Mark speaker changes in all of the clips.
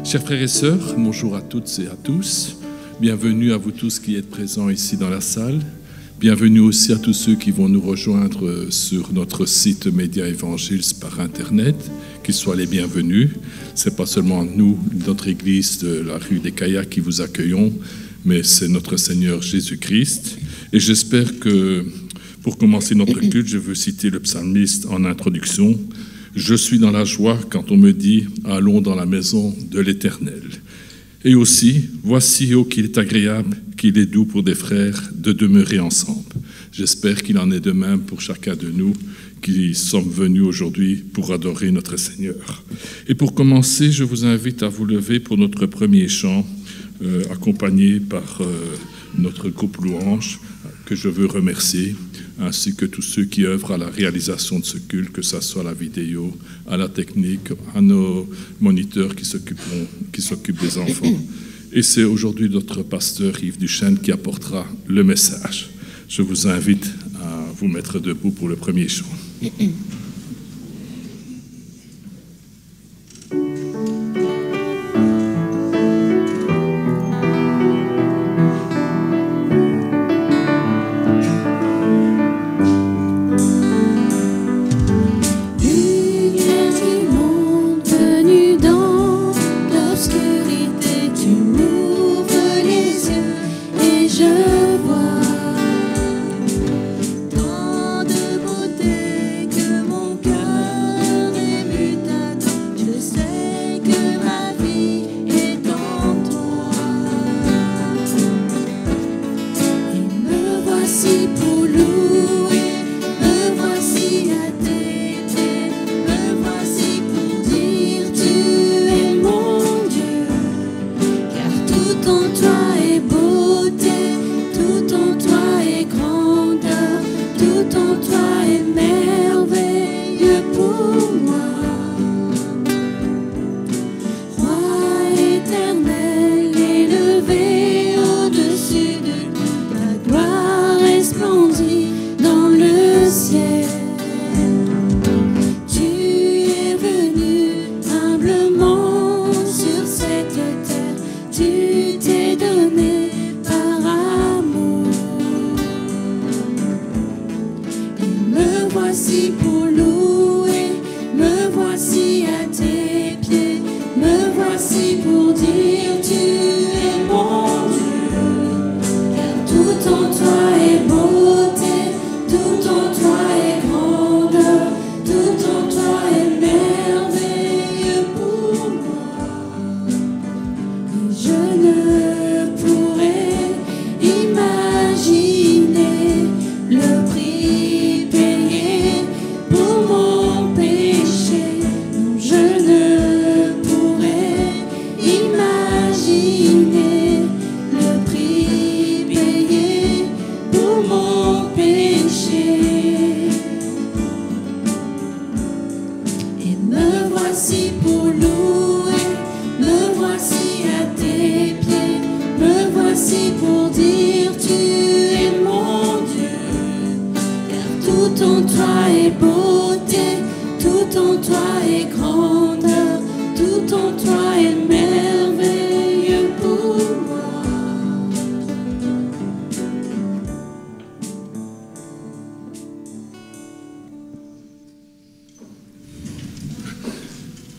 Speaker 1: Chers frères et sœurs, bonjour à toutes et à tous. Bienvenue à vous tous qui êtes présents ici dans la salle. Bienvenue aussi à tous ceux qui vont nous rejoindre sur notre site Média Évangiles par Internet. Qu'ils soient les bienvenus. Ce n'est pas seulement nous, notre église de la rue des Caillacs qui vous accueillons, mais c'est notre Seigneur Jésus-Christ. Et j'espère que, pour commencer notre culte, je veux citer le psalmiste en introduction. Je suis dans la joie quand on me dit « Allons dans la maison de l'Éternel ». Et aussi, voici oh qu'il est agréable, qu'il est doux pour des frères de demeurer ensemble. J'espère qu'il en est de même pour chacun de nous qui sommes venus aujourd'hui pour adorer notre Seigneur. Et pour commencer, je vous invite à vous lever pour notre premier chant, accompagné par notre groupe Louange, que je veux remercier, ainsi que tous ceux qui œuvrent à la réalisation de ce culte, que ce soit à la vidéo, à la technique, à nos moniteurs qui s'occupent des enfants. Et c'est aujourd'hui notre pasteur Yves Duchesne qui apportera le message. Je vous invite à vous mettre debout pour le premier chant.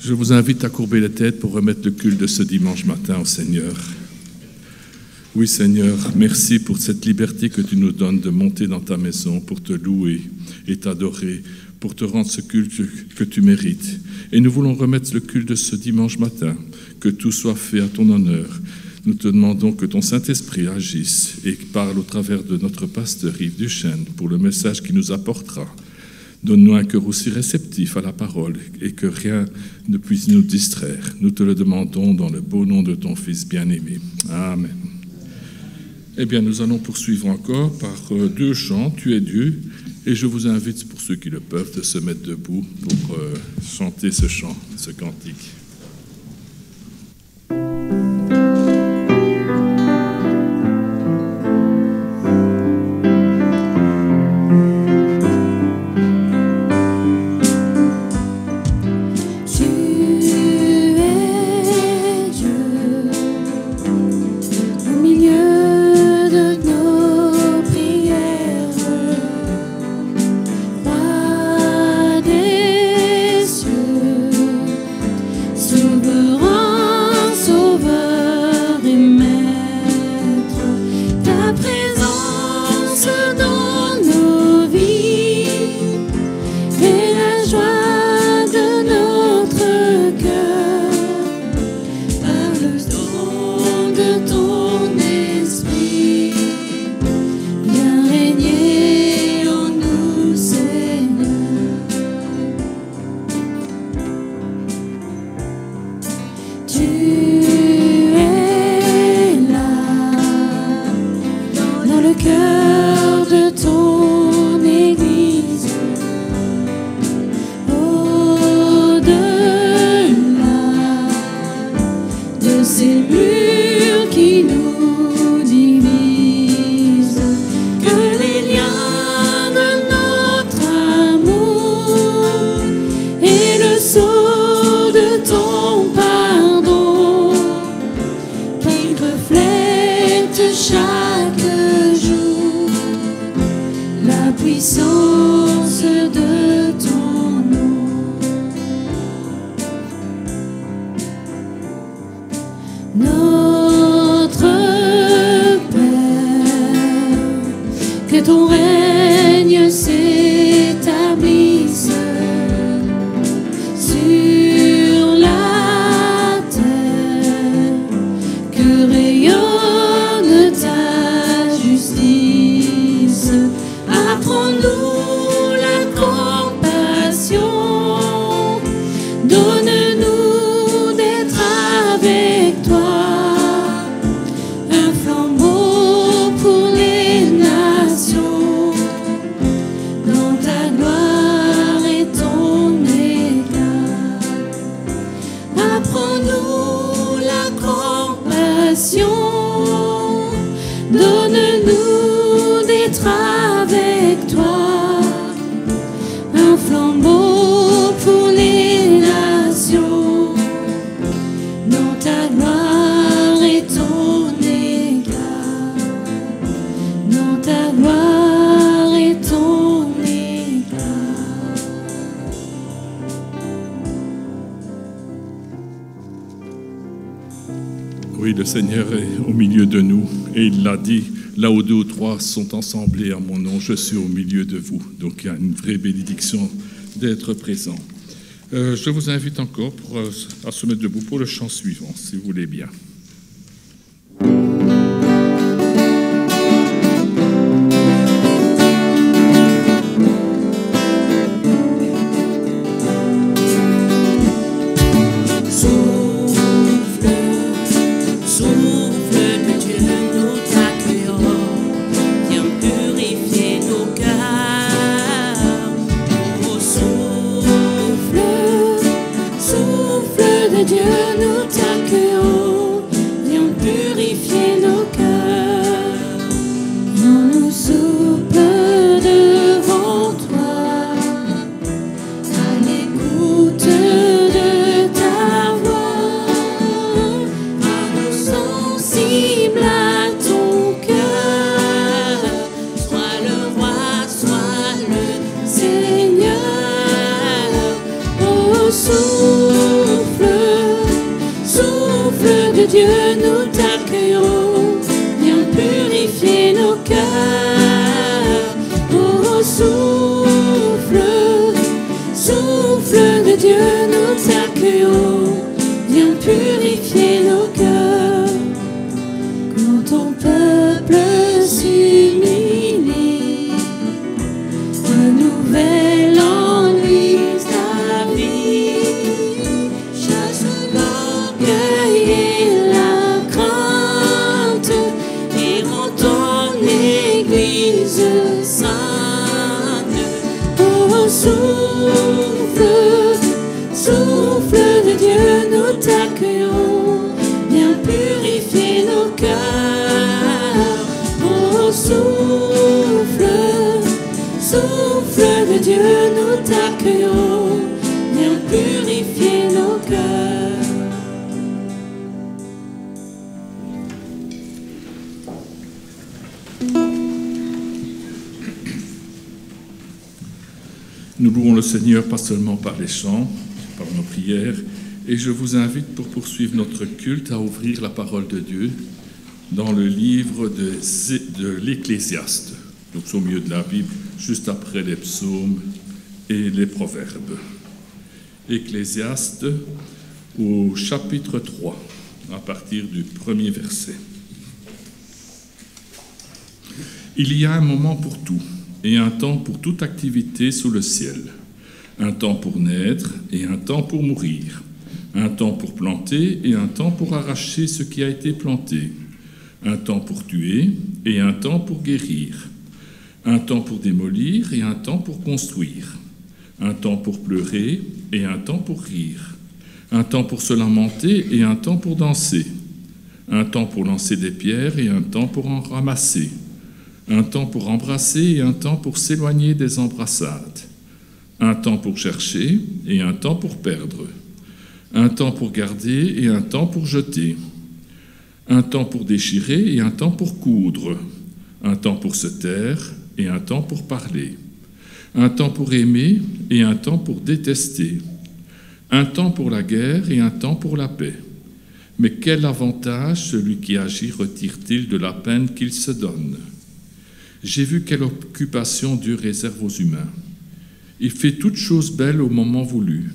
Speaker 1: Je vous invite à courber les têtes pour remettre le culte de ce dimanche matin au Seigneur. Oui Seigneur, merci pour cette liberté que tu nous donnes de monter dans ta maison pour te louer et t'adorer, pour te rendre ce culte que tu mérites. Et nous voulons remettre le culte de ce dimanche matin, que tout soit fait à ton honneur. Nous te demandons que ton Saint-Esprit agisse et parle au travers de notre pasteur Yves Duchesne pour le message qu'il nous apportera. Donne-nous un cœur aussi réceptif à la parole et que rien ne puisse nous distraire. Nous te le demandons dans le beau nom de ton Fils bien-aimé. Amen. Eh bien, nous allons poursuivre encore par deux chants, Tu es Dieu, et je vous invite, pour ceux qui le peuvent, de se mettre debout pour chanter ce chant, ce cantique.
Speaker 2: Tu es Dieu. puissance de ton nom. Notre Père, que ton règne s'établisse sur la terre, que rayonne ta justice. Apprends-nous la compassion, donne-nous d'être avec toi, un flambeau pour les nations, dans ta gloire et ton éclat. Apprends-nous la compassion, donne-nous d'être avec toi, un flambeau pour les nations, dans ta gloire et ton éclat, dans ta gloire et ton éclat.
Speaker 1: Oui, le Seigneur est au milieu de nous et il l'a dit, là où 2 ou 3 sont assemblés à mon nom, je suis au milieu de vous. Donc il y a une vraie bénédiction d'être présent. Je vous invite encore à se mettre debout pour le chant suivant, si vous voulez bien.
Speaker 2: Dieu, nous t'accueillons, viens purifier nos cœurs. On nous souple devant toi, à l'écoute de ta voix, à nous sensibles à ton cœur. Sois le roi, sois le Seigneur. Oh, souffle de Dieu, nous t'accueillons, viens purifier nos cœurs. Oh, souffle de Dieu, nous t'accueillons, viens purifier nos cœurs. Quand ton peuple s'humilie, renouvelle en lui ta vie, chasse l'orgueil et la crainte, et rend ton église sainte. Oh, souffle de Dieu, nous t'accueillons, viens purifier nos cœurs. Oh, souffle de Dieu, nous t'accueillons, viens purifier nos cœurs.
Speaker 1: Nous louons le Seigneur pas seulement par les chants, par nos prières, et je vous invite pour poursuivre notre culte à ouvrir la parole de Dieu dans le livre de l'Ecclésiaste. Donc c'est au milieu de la Bible, juste après les psaumes et les proverbes. Ecclésiaste au chapitre 3, à partir du premier verset. Il y a un moment pour tout, et un temps pour toute activité sous le ciel. Un temps pour naître et un temps pour mourir. Un temps pour planter et un temps pour arracher ce qui a été planté. Un temps pour tuer et un temps pour guérir. Un temps pour démolir et un temps pour construire. Un temps pour pleurer et un temps pour rire. Un temps pour se lamenter et un temps pour danser. Un temps pour lancer des pierres et un temps pour en ramasser. Un temps pour embrasser et un temps pour s'éloigner des embrassades. Un temps pour chercher et un temps pour perdre. Un temps pour garder et un temps pour jeter. Un temps pour déchirer et un temps pour coudre. Un temps pour se taire et un temps pour parler, un temps pour aimer et un temps pour détester, un temps pour la guerre et un temps pour la paix. Mais quel avantage celui qui agit retire-t-il de la peine qu'il se donne? J'ai vu quelle occupation Dieu réserve aux humains. Il fait toutes choses belles au moment voulu.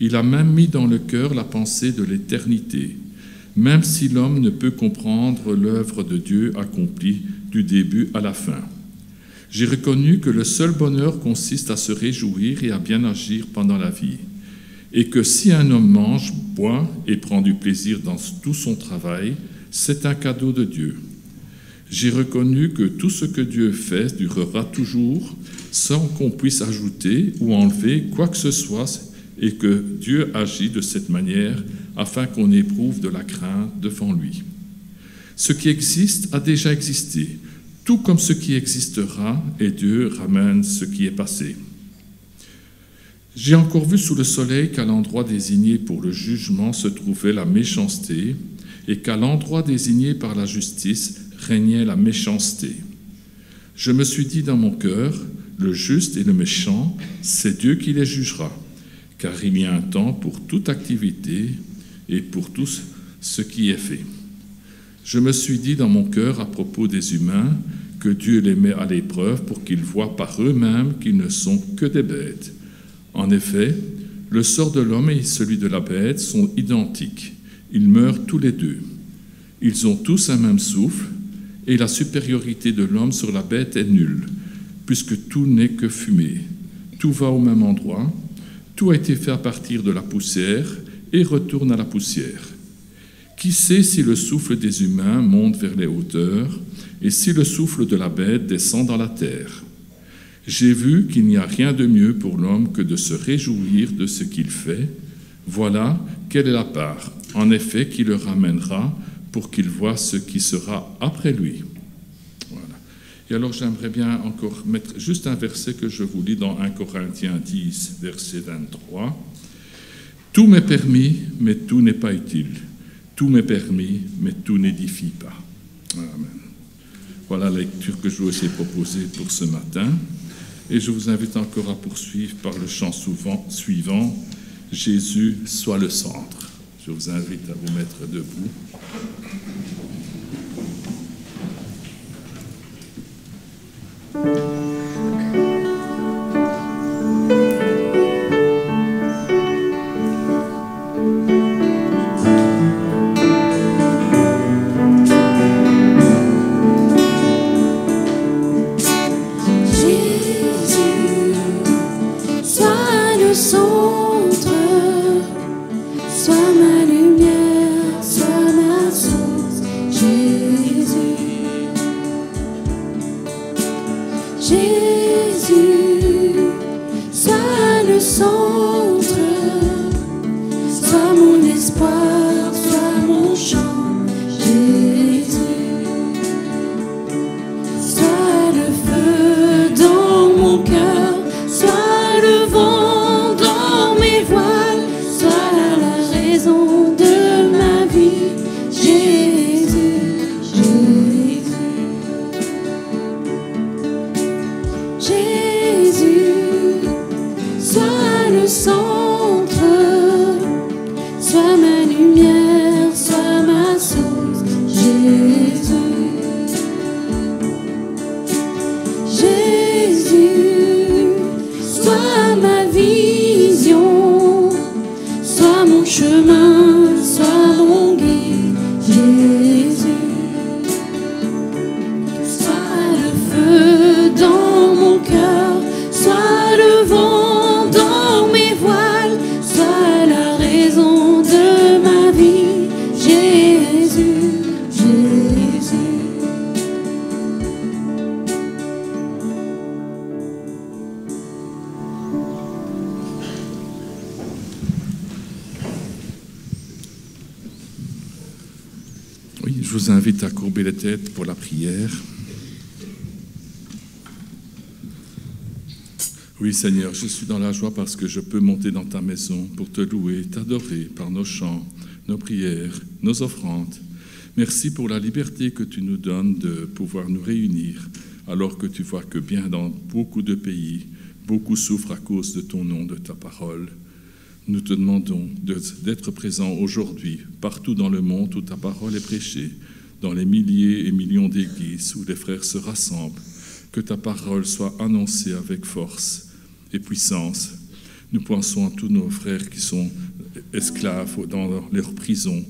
Speaker 1: Il a même mis dans le cœur la pensée de l'éternité, même si l'homme ne peut comprendre l'œuvre de Dieu accomplie du début à la fin. J'ai reconnu que le seul bonheur consiste à se réjouir et à bien agir pendant la vie, et que si un homme mange, boit et prend du plaisir dans tout son travail, c'est un cadeau de Dieu. J'ai reconnu que tout ce que Dieu fait durera toujours, sans qu'on puisse ajouter ou enlever quoi que ce soit, et que Dieu agit de cette manière afin qu'on éprouve de la crainte devant lui. Ce qui existe a déjà existé, tout comme ce qui existera, et Dieu ramène ce qui est passé. J'ai encore vu sous le soleil qu'à l'endroit désigné pour le jugement se trouvait la méchanceté, et qu'à l'endroit désigné par la justice régnait la méchanceté. Je me suis dit dans mon cœur, le juste et le méchant, c'est Dieu qui les jugera, car il y a un temps pour toute activité et pour tout ce qui est fait. Je me suis dit dans mon cœur à propos des humains que Dieu les met à l'épreuve pour qu'ils voient par eux-mêmes qu'ils ne sont que des bêtes. En effet, le sort de l'homme et celui de la bête sont identiques. Ils meurent tous les deux. Ils ont tous un même souffle, et la supériorité de l'homme sur la bête est nulle, puisque tout n'est que fumée. Tout va au même endroit, tout a été fait à partir de la poussière et retourne à la poussière. Qui sait si le souffle des humains monte vers les hauteurs, et si le souffle de la bête descend dans la terre? J'ai vu qu'il n'y a rien de mieux pour l'homme que de se réjouir de ce qu'il fait. Voilà quelle est la part, en effet, qui le ramènera pour qu'il voie ce qui sera après lui. Voilà. Et alors j'aimerais bien encore mettre juste un verset que je vous lis dans 1 Corinthiens 10, verset 23. « Tout m'est permis, mais tout n'est pas utile. Tout m'est permis, mais tout n'édifie pas. » Amen. Voilà la lecture que je vous ai proposée pour ce matin. Et je vous invite encore à poursuivre par le chant suivant, « Jésus soit le centre ». Je vous invite à vous mettre debout. Je vous invite à courber les têtes pour la prière. Oui, Seigneur, je suis dans la joie parce que je peux monter dans ta maison pour te louer, t'adorer par nos chants, nos prières, nos offrandes. Merci pour la liberté que tu nous donnes de pouvoir nous réunir alors que tu vois que bien dans beaucoup de pays, beaucoup souffrent à cause de ton nom, de ta parole. Nous te demandons d'être présent aujourd'hui, partout dans le monde où ta parole est prêchée, dans les milliers et millions d'églises où les frères se rassemblent, que ta parole soit annoncée avec force et puissance. Nous pensons à tous nos frères qui sont esclaves dans leur prison,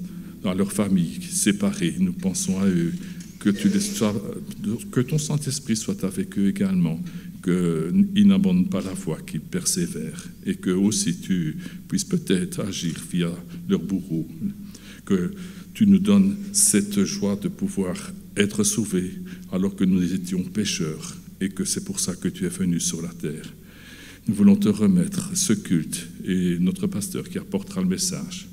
Speaker 1: dans leur famille, séparés. Nous pensons à eux, que ton Saint-Esprit soit avec eux également, qu'ils n'abandonnent pas la voie, qu'ils persévèrent, et que aussi tu puisses peut-être agir via leurs bourreaux, que tu nous donnes cette joie de pouvoir être sauvés alors que nous étions pécheurs, et que c'est pour ça que tu es venu sur la terre. Nous voulons te remettre ce culte et notre pasteur qui apportera le message.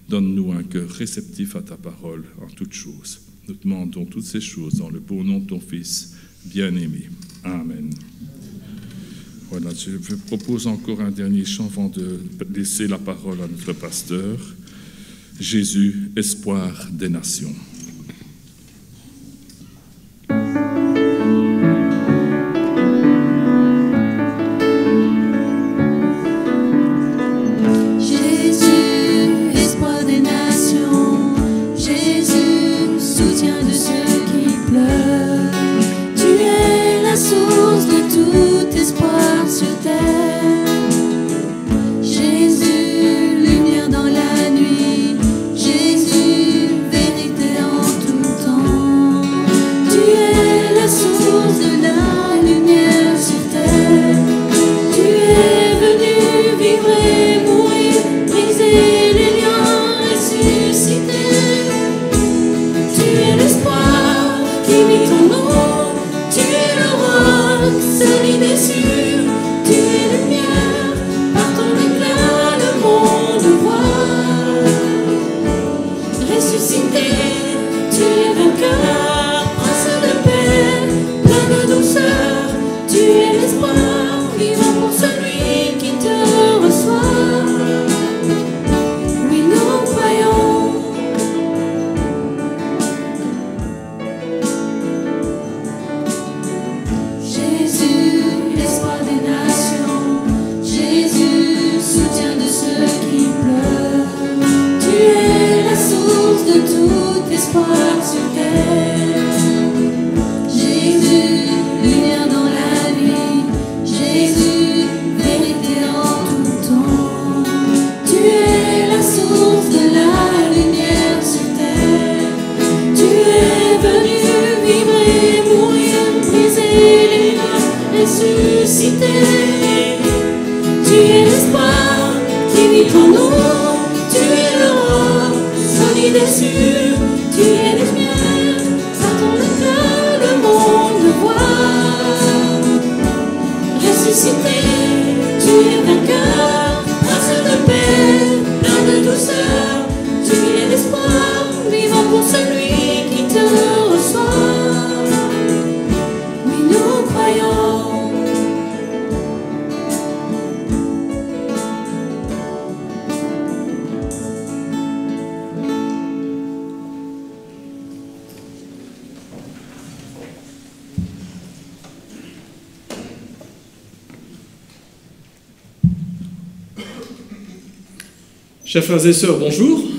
Speaker 1: Donne-nous un cœur réceptif à ta parole en toutes choses. Nous demandons toutes ces choses dans le beau nom de ton Fils bien-aimé. Amen. Voilà, je vous propose encore un dernier chant avant de laisser la parole à notre pasteur. Jésus, espoir des nations.
Speaker 3: Chers frères et sœurs, bonjour.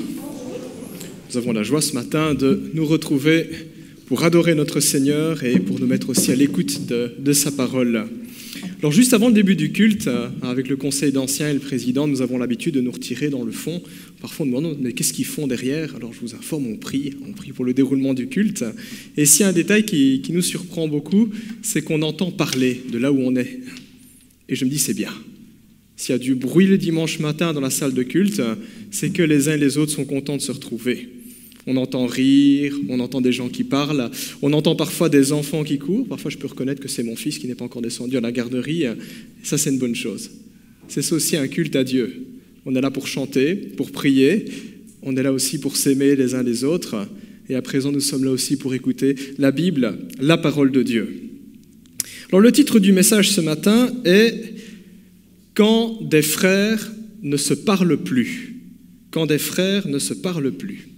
Speaker 3: Nous avons la joie ce matin de nous retrouver pour adorer notre Seigneur et pour nous mettre aussi à l'écoute de sa parole. Alors juste avant le début du culte, avec le conseil d'anciens et le président, nous avons l'habitude de nous retirer dans le fond. Parfois on nous demande mais qu'est-ce qu'ils font derrière? Alors je vous informe, on prie pour le déroulement du culte. Et s'il y a un détail qui nous surprend beaucoup, c'est qu'on entend parler de là où on est. Et je me dis c'est bien. S'il y a du bruit le dimanche matin dans la salle de culte, c'est que les uns et les autres sont contents de se retrouver. On entend rire, on entend des gens qui parlent, on entend parfois des enfants qui courent. Parfois, je peux reconnaître que c'est mon fils qui n'est pas encore descendu à la garderie. Ça, c'est une bonne chose. C'est aussi un culte à Dieu. On est là pour chanter, pour prier. On est là aussi pour s'aimer les uns les autres. Et à présent, nous sommes là aussi pour écouter la Bible, la parole de Dieu. Alors, le titre du message ce matin est « Quand des frères ne se parlent plus ». Quand des frères ne se parlent plus.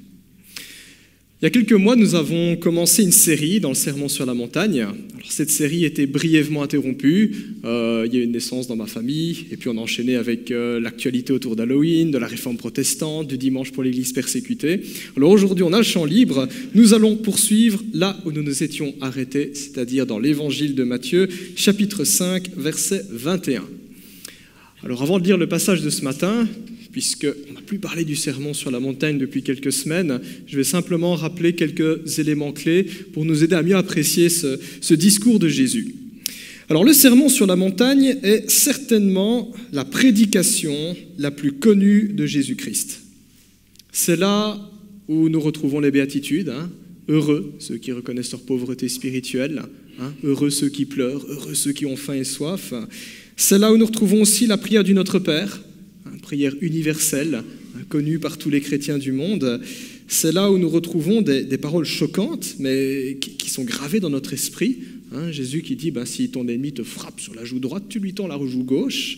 Speaker 3: Il y a quelques mois, nous avons commencé une série dans le Sermon sur la montagne. Alors, cette série était brièvement interrompue. Il y a eu une naissance dans ma famille, et puis on a enchaîné avec l'actualité autour d'Halloween, de la réforme protestante, du dimanche pour l'Église persécutée. Alors aujourd'hui, on a le champ libre. Nous allons poursuivre là où nous nous étions arrêtés, c'est-à-dire dans l'Évangile de Matthieu, chapitre 5, verset 21. Alors avant de lire le passage de ce matin, puisqu'on n'a plus parlé du sermon sur la montagne depuis quelques semaines, je vais simplement rappeler quelques éléments clés pour nous aider à mieux apprécier ce discours de Jésus. Alors le sermon sur la montagne est certainement la prédication la plus connue de Jésus-Christ. C'est là où nous retrouvons les béatitudes, Heureux ceux qui reconnaissent leur pauvreté spirituelle, heureux ceux qui pleurent, heureux ceux qui ont faim et soif. C'est là où nous retrouvons aussi la prière du Notre Père, prière universelle, connue par tous les chrétiens du monde. C'est là où nous retrouvons des paroles choquantes, mais qui sont gravées dans notre esprit. Jésus qui dit, si ton ennemi te frappe sur la joue droite, tu lui tends la joue gauche.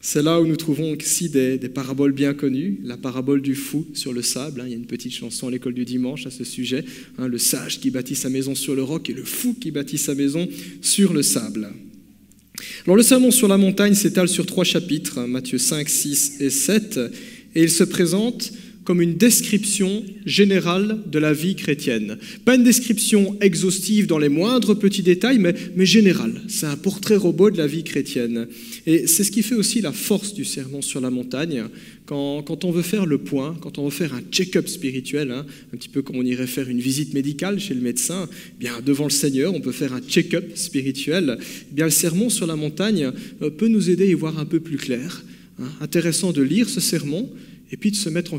Speaker 3: C'est là où nous trouvons aussi des paraboles bien connues, la parabole du fou sur le sable. Il y a une petite chanson à l'école du dimanche à ce sujet. Le sage qui bâtit sa maison sur le roc et le fou qui bâtit sa maison sur le sable. Alors le sermon sur la montagne s'étale sur 3 chapitres, Matthieu 5, 6 et 7, et il se présente comme une description générale de la vie chrétienne. Pas une description exhaustive dans les moindres petits détails, mais générale. C'est un portrait robot de la vie chrétienne. Et c'est ce qui fait aussi la force du sermon sur la montagne. Quand on veut faire le point, quand on veut faire un check-up spirituel, un petit peu comme on irait faire une visite médicale chez le médecin, bien devant le Seigneur, on peut faire un check-up spirituel. Bien le sermon sur la montagne peut nous aider à y voir un peu plus clair. Intéressant de lire ce sermon et puis de se remettre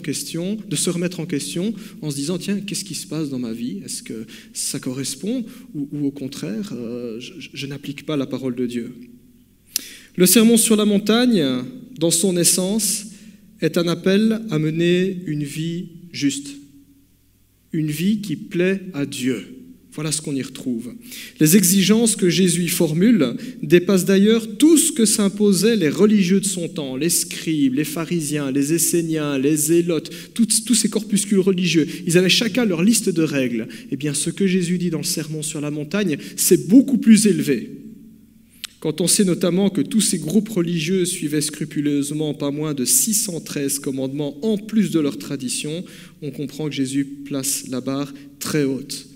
Speaker 3: en question en se disant, tiens, qu'est-ce qui se passe dans ma vie? Est-ce que ça correspond ou au contraire, je n'applique pas la parole de Dieu? Le sermon sur la montagne, dans son essence, est un appel à mener une vie juste, une vie qui plaît à Dieu. Voilà ce qu'on y retrouve. Les exigences que Jésus y formule dépassent d'ailleurs tout ce que s'imposaient les religieux de son temps, les scribes, les pharisiens, les esséniens, les zélotes, tous ces corpuscules religieux. Ils avaient chacun leur liste de règles. Eh bien, ce que Jésus dit dans le sermon sur la montagne, c'est beaucoup plus élevé. Quand on sait notamment que tous ces groupes religieux suivaient scrupuleusement pas moins de 613 commandements en plus de leur tradition, on comprend que Jésus place la barre très haute.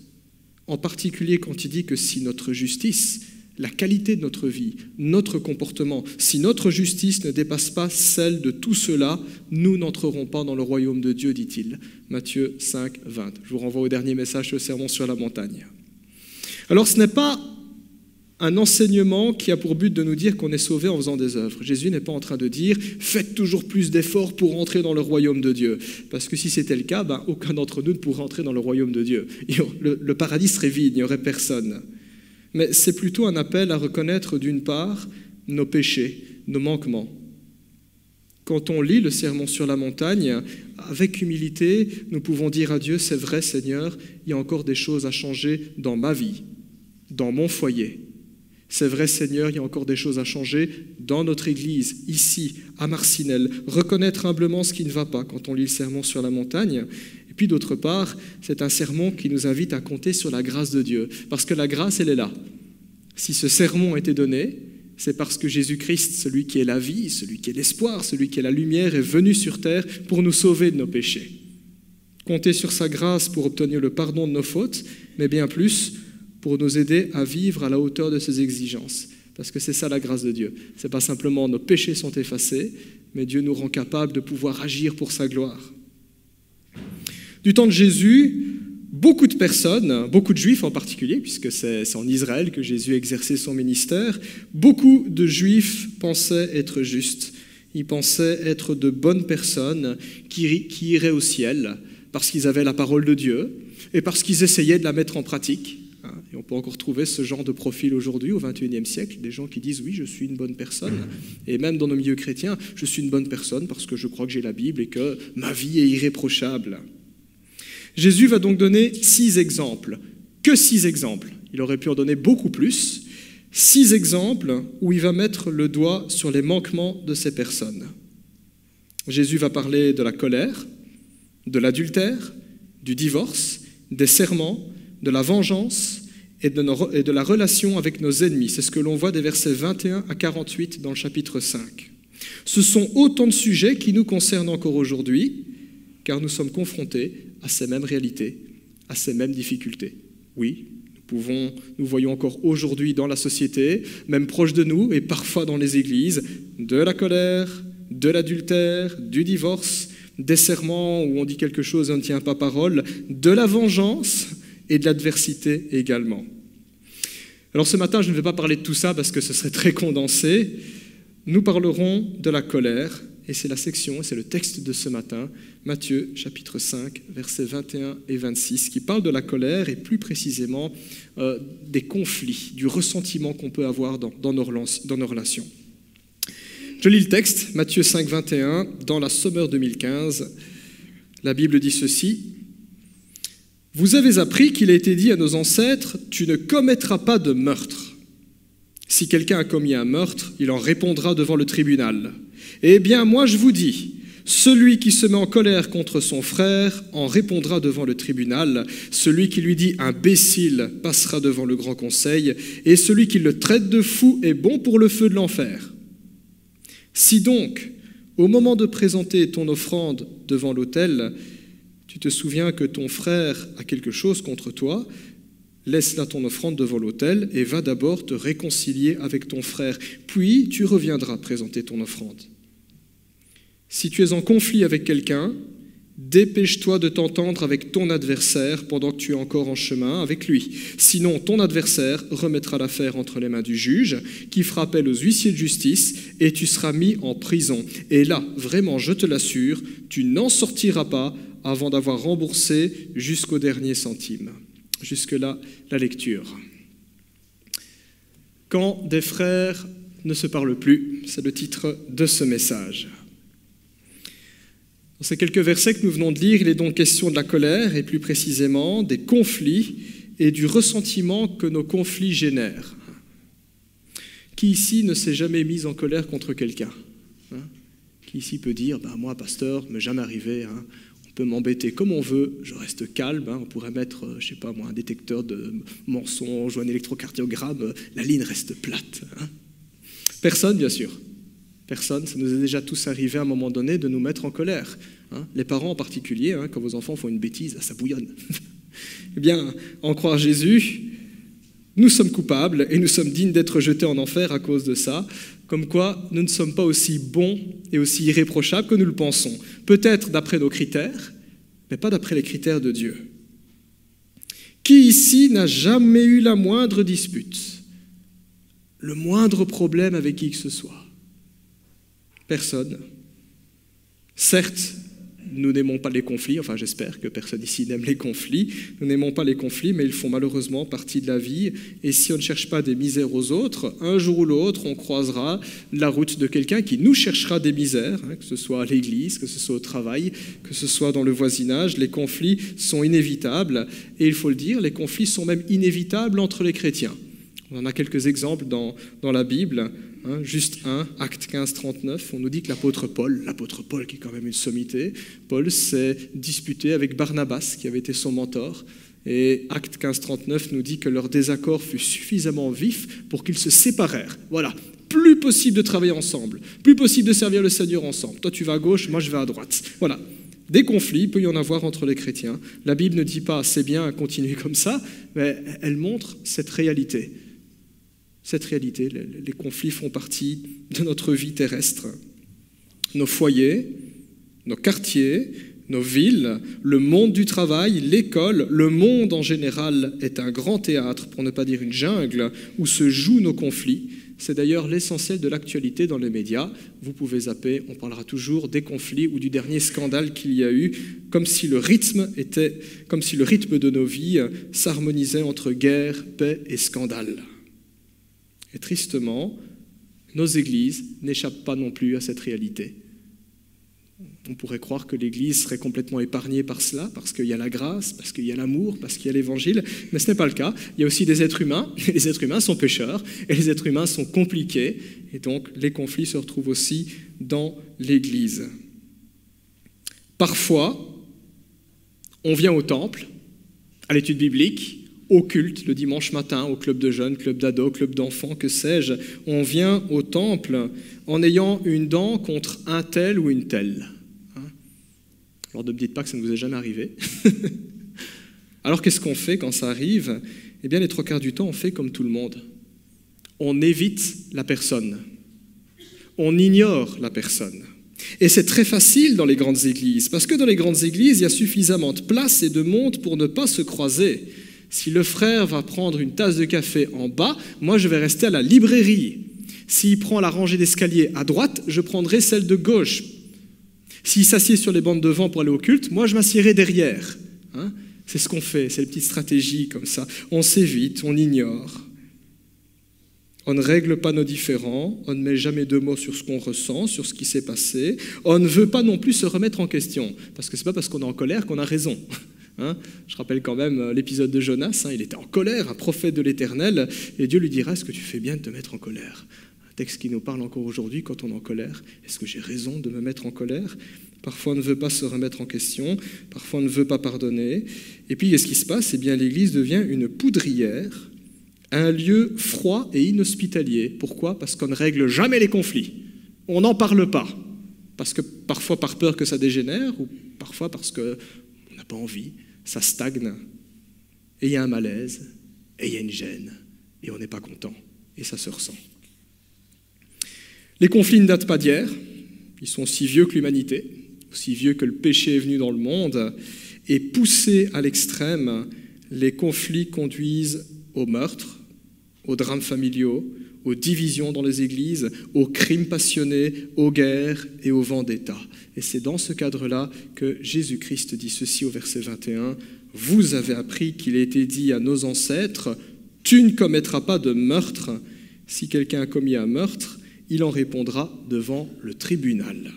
Speaker 3: En particulier quand il dit que si notre justice, la qualité de notre vie, notre comportement, si notre justice ne dépasse pas celle de tout cela, nous n'entrerons pas dans le royaume de Dieu, dit-il. Matthieu 5, 20. Je vous renvoie au dernier message, le sermon sur la montagne. Alors ce n'est pas un enseignement qui a pour but de nous dire qu'on est sauvé en faisant des œuvres. Jésus n'est pas en train de dire « faites toujours plus d'efforts pour entrer dans le royaume de Dieu ». Parce que si c'était le cas, aucun d'entre nous ne pourrait entrer dans le royaume de Dieu. Le paradis serait vide, il n'y aurait personne. Mais c'est plutôt un appel à reconnaître d'une part nos péchés, nos manquements. Quand on lit le sermon sur la montagne, avec humilité, nous pouvons dire à Dieu « c'est vrai Seigneur, il y a encore des choses à changer dans ma vie, dans mon foyer ». C'est vrai, Seigneur, il y a encore des choses à changer dans notre Église, ici, à Marcinelle. Reconnaître humblement ce qui ne va pas quand on lit le sermon sur la montagne. Et puis, d'autre part, c'est un sermon qui nous invite à compter sur la grâce de Dieu. Parce que la grâce, elle est là. Si ce sermon a été donné, c'est parce que Jésus-Christ, celui qui est la vie, celui qui est l'espoir, celui qui est la lumière, est venu sur terre pour nous sauver de nos péchés. Compter sur sa grâce pour obtenir le pardon de nos fautes, mais bien plus, pour nous aider à vivre à la hauteur de ses exigences. Parce que c'est ça la grâce de Dieu. Ce n'est pas simplement nos péchés sont effacés, mais Dieu nous rend capables de pouvoir agir pour sa gloire. Du temps de Jésus, beaucoup de personnes, beaucoup de Juifs en particulier, puisque c'est en Israël que Jésus exerçait son ministère, beaucoup de Juifs pensaient être justes. Ils pensaient être de bonnes personnes qui iraient au ciel parce qu'ils avaient la parole de Dieu et parce qu'ils essayaient de la mettre en pratique. Et on peut encore trouver ce genre de profil aujourd'hui, au XXIe siècle, des gens qui disent « oui, je suis une bonne personne ». Et même dans nos milieux chrétiens, je suis une bonne personne parce que je crois que j'ai la Bible et que ma vie est irréprochable. Jésus va donc donner 6 exemples. Que 6 exemples. Il aurait pu en donner beaucoup plus. 6 exemples où il va mettre le doigt sur les manquements de ces personnes. Jésus va parler de la colère, de l'adultère, du divorce, des serments, de la vengeance et de la relation avec nos ennemis. C'est ce que l'on voit des versets 21 à 48 dans le chapitre 5. Ce sont autant de sujets qui nous concernent encore aujourd'hui, car nous sommes confrontés à ces mêmes réalités, à ces mêmes difficultés. Oui, nous voyons encore aujourd'hui dans la société, même proche de nous et parfois dans les églises, de la colère, de l'adultère, du divorce, des serments où on dit quelque chose et on ne tient pas parole, de la vengeance et de l'adversité également. Alors ce matin, je ne vais pas parler de tout ça parce que ce serait très condensé. Nous parlerons de la colère, et c'est la section, c'est le texte de ce matin, Matthieu chapitre 5, versets 21 et 26, qui parle de la colère et plus précisément des conflits, du ressentiment qu'on peut avoir dans nos relations. Je lis le texte, Matthieu 5, 21, dans la Sommeur 2015. La Bible dit ceci. « Vous avez appris qu'il a été dit à nos ancêtres, « Tu ne commettras pas de meurtre. Si quelqu'un a commis un meurtre, il en répondra devant le tribunal. Eh bien, moi je vous dis, celui qui se met en colère contre son frère en répondra devant le tribunal. Celui qui lui dit imbécile passera devant le grand conseil, et celui qui le traite de fou est bon pour le feu de l'enfer. Si donc, au moment de présenter ton offrande devant l'autel, tu te souviens que ton frère a quelque chose contre toi, laisse là ton offrande devant l'autel et va d'abord te réconcilier avec ton frère. Puis tu reviendras présenter ton offrande. Si tu es en conflit avec quelqu'un, dépêche-toi de t'entendre avec ton adversaire pendant que tu es encore en chemin avec lui. Sinon, ton adversaire remettra l'affaire entre les mains du juge, qui fera appel aux huissiers de justice, et tu seras mis en prison. Et là, vraiment, je te l'assure, tu n'en sortiras pas avant d'avoir remboursé jusqu'au dernier centime. » Jusque-là, la lecture. Quand des frères ne se parlent plus, c'est le titre de ce message. Dans ces quelques versets que nous venons de lire, il est donc question de la colère et plus précisément des conflits et du ressentiment que nos conflits génèrent. Qui ici ne s'est jamais mis en colère contre quelqu'un ? Qui ici peut dire « moi, pasteur, m'est jamais arrivé, on peut m'embêter comme on veut, je reste calme, on pourrait mettre, un détecteur de mensonges ou un électrocardiogramme, la ligne reste plate. » Personne, bien sûr. Personne, ça nous est déjà tous arrivé à un moment donné de nous mettre en colère. Les parents en particulier, quand vos enfants font une bêtise, ça bouillonne. Eh bien, en croire Jésus, nous sommes coupables et nous sommes dignes d'être jetés en enfer à cause de ça, comme quoi nous ne sommes pas aussi bons et aussi irréprochables que nous le pensons. Peut-être d'après nos critères, mais pas d'après les critères de Dieu. Qui ici n'a jamais eu la moindre dispute, le moindre problème avec qui que ce soit ? Personne. Certes, nous n'aimons pas les conflits, enfin j'espère que personne ici n'aime les conflits, nous n'aimons pas les conflits, mais ils font malheureusement partie de la vie, et si on ne cherche pas des misères aux autres, un jour ou l'autre, on croisera la route de quelqu'un qui nous cherchera des misères, que ce soit à l'église, que ce soit au travail, que ce soit dans le voisinage. Les conflits sont inévitables, et il faut le dire, les conflits sont même inévitables entre les chrétiens. On en a quelques exemples dans la Bible. Juste un, Actes 15, 39, on nous dit que l'apôtre Paul qui est quand même une sommité, Paul s'est disputé avec Barnabas, qui avait été son mentor, et Actes 15, 39 nous dit que leur désaccord fut suffisamment vif pour qu'ils se séparèrent. Voilà, plus possible de travailler ensemble, plus possible de servir le Seigneur ensemble. Toi tu vas à gauche, moi je vais à droite. Voilà, des conflits, il peut y en avoir entre les chrétiens. La Bible ne dit pas c'est bien, continuer comme ça, mais elle montre cette réalité. Cette réalité, les conflits font partie de notre vie terrestre. Nos foyers, nos quartiers, nos villes, le monde du travail, l'école, le monde en général est un grand théâtre, pour ne pas dire une jungle, où se jouent nos conflits. C'est d'ailleurs l'essentiel de l'actualité dans les médias. Vous pouvez zapper, on parlera toujours des conflits ou du dernier scandale qu'il y a eu, comme si le rythme de nos vies s'harmonisait entre guerre, paix et scandale. Et tristement, nos églises n'échappent pas non plus à cette réalité. On pourrait croire que l'Église serait complètement épargnée par cela, parce qu'il y a la grâce, parce qu'il y a l'amour, parce qu'il y a l'Évangile, mais ce n'est pas le cas. Il y a aussi des êtres humains, et les êtres humains sont pécheurs, et les êtres humains sont compliqués, et donc les conflits se retrouvent aussi dans l'Église. Parfois, on vient au temple, à l'étude biblique, au culte le dimanche matin, au club de jeunes, club d'ados, club d'enfants, que sais-je. On vient au temple en ayant une dent contre un tel ou une telle. Alors ne me dites pas que ça ne vous est jamais arrivé. Alors qu'est-ce qu'on fait quand ça arrive? Eh bien les 3/4 du temps, on fait comme tout le monde. On évite la personne. On ignore la personne. Et c'est très facile dans les grandes églises, parce que dans les grandes églises, il y a suffisamment de place et de monde pour ne pas se croiser. Si le frère va prendre une tasse de café en bas, moi je vais rester à la librairie. S'il prend la rangée d'escalier à droite, je prendrai celle de gauche. S'il s'assied sur les bancs devant pour aller au culte, moi je m'assiérai derrière. C'est ce qu'on fait, c'est les petites stratégies comme ça. On s'évite, on ignore. On ne règle pas nos différends, on ne met jamais 2 mots sur ce qu'on ressent, sur ce qui s'est passé. On ne veut pas non plus se remettre en question, parce que ce n'est pas parce qu'on est en colère qu'on a raison. Je rappelle quand même l'épisode de Jonas, il était en colère, un prophète de l'Éternel, et Dieu lui dira « Est-ce que tu fais bien de te mettre en colère ?» Un texte qui nous parle encore aujourd'hui quand on est en colère. Est-ce que j'ai raison de me mettre en colère? Parfois on ne veut pas se remettre en question, parfois on ne veut pas pardonner. Et puis qu'est-ce qui se passe? Eh bien l'Église devient une poudrière, un lieu froid et inhospitalier. Pourquoi? Parce qu'on ne règle jamais les conflits. On n'en parle pas. Parce que parfois par peur que ça dégénère, ou parfois parce qu'on n'a pas envie. Ça stagne, et il y a un malaise, et il y a une gêne, et on n'est pas content, et ça se ressent. Les conflits ne datent pas d'hier, ils sont aussi vieux que l'humanité, aussi vieux que le péché est venu dans le monde, et poussés à l'extrême, les conflits conduisent au meurtre, aux drames familiaux, aux divisions dans les églises, aux crimes passionnés, aux guerres et aux vendettas. Et c'est dans ce cadre-là que Jésus-Christ dit ceci au verset 21, « Vous avez appris qu'il a été dit à nos ancêtres, « Tu ne commettras pas de meurtre. Si quelqu'un a commis un meurtre, il en répondra devant le tribunal. »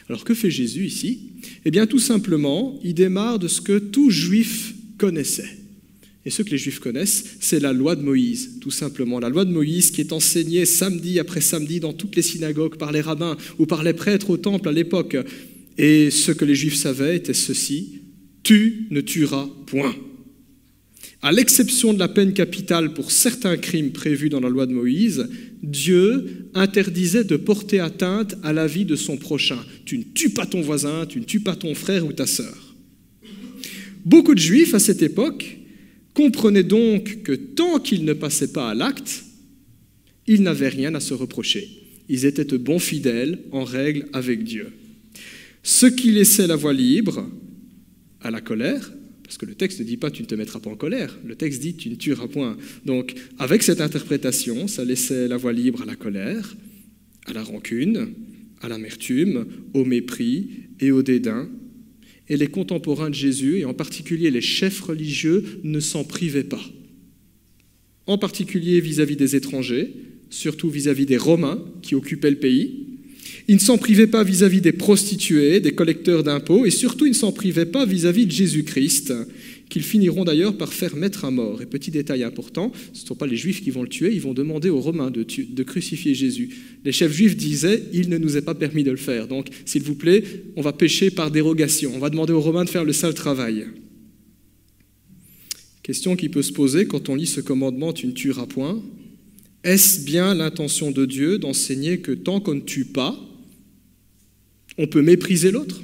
Speaker 3: Alors que fait Jésus ici? Eh bien tout simplement, il démarre de ce que tout juif connaissait. Et ce que les Juifs connaissent, c'est la loi de Moïse, tout simplement. La loi de Moïse qui est enseignée samedi après samedi dans toutes les synagogues par les rabbins ou par les prêtres au temple à l'époque. Et ce que les Juifs savaient était ceci, « Tu ne tueras point ». À l'exception de la peine capitale pour certains crimes prévus dans la loi de Moïse, Dieu interdisait de porter atteinte à la vie de son prochain. Tu ne tues pas ton voisin, tu ne tues pas ton frère ou ta sœur. Beaucoup de Juifs à cette époque comprenaient donc que tant qu'ils ne passaient pas à l'acte, ils n'avaient rien à se reprocher. Ils étaient de bons fidèles, en règle avec Dieu. Ce qui laissait la voie libre à la colère, parce que le texte ne dit pas « tu ne te mettras pas en colère », le texte dit « tu ne tueras point ». Donc, avec cette interprétation, ça laissait la voie libre à la colère, à la rancune, à l'amertume, au mépris et au dédain. Et les contemporains de Jésus, et en particulier les chefs religieux, ne s'en privaient pas. En particulier vis-à-vis des étrangers, surtout vis-à-vis des Romains qui occupaient le pays. Ils ne s'en privaient pas vis-à-vis des prostituées, des collecteurs d'impôts, et surtout ils ne s'en privaient pas vis-à-vis de Jésus-Christ, qu'ils finiront d'ailleurs par faire mettre à mort. Et petit détail important, ce ne sont pas les Juifs qui vont le tuer, ils vont demander aux Romains de crucifier Jésus. Les chefs juifs disaient « il ne nous est pas permis de le faire ». Donc, s'il vous plaît, on va pécher par dérogation, on va demander aux Romains de faire le sale travail. Question qui peut se poser quand on lit ce commandement « tu ne tueras point ». Est-ce bien l'intention de Dieu d'enseigner que tant qu'on ne tue pas, on peut mépriser l'autre?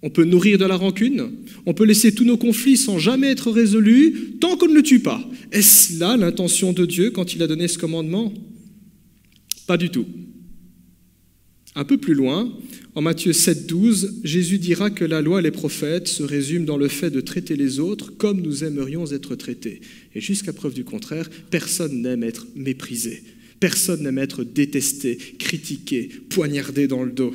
Speaker 3: On peut nourrir de la rancune, on peut laisser tous nos conflits sans jamais être résolus tant qu'on ne le tue pas. Est-ce là l'intention de Dieu quand il a donné ce commandement? Pas du tout. Un peu plus loin, en Matthieu 7,12, Jésus dira que la loi et les prophètes se résument dans le fait de traiter les autres comme nous aimerions être traités. Et jusqu'à preuve du contraire, personne n'aime être méprisé, personne n'aime être détesté, critiqué, poignardé dans le dos.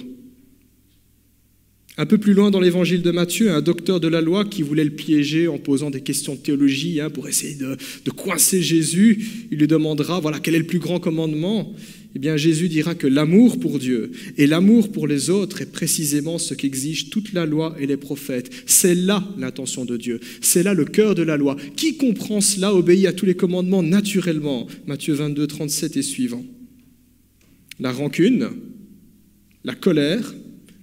Speaker 3: Un peu plus loin dans l'évangile de Matthieu, un docteur de la loi qui voulait le piéger en posant des questions de théologie pour essayer de coincer Jésus, il lui demandera, voilà, quel est le plus grand commandement? Eh bien, Jésus dira que l'amour pour Dieu et l'amour pour les autres est précisément ce qu'exige toute la loi et les prophètes. C'est là l'intention de Dieu, c'est là le cœur de la loi. Qui comprend cela obéit à tous les commandements naturellement. Matthieu 22, 37 et suivant. La rancune, la colère,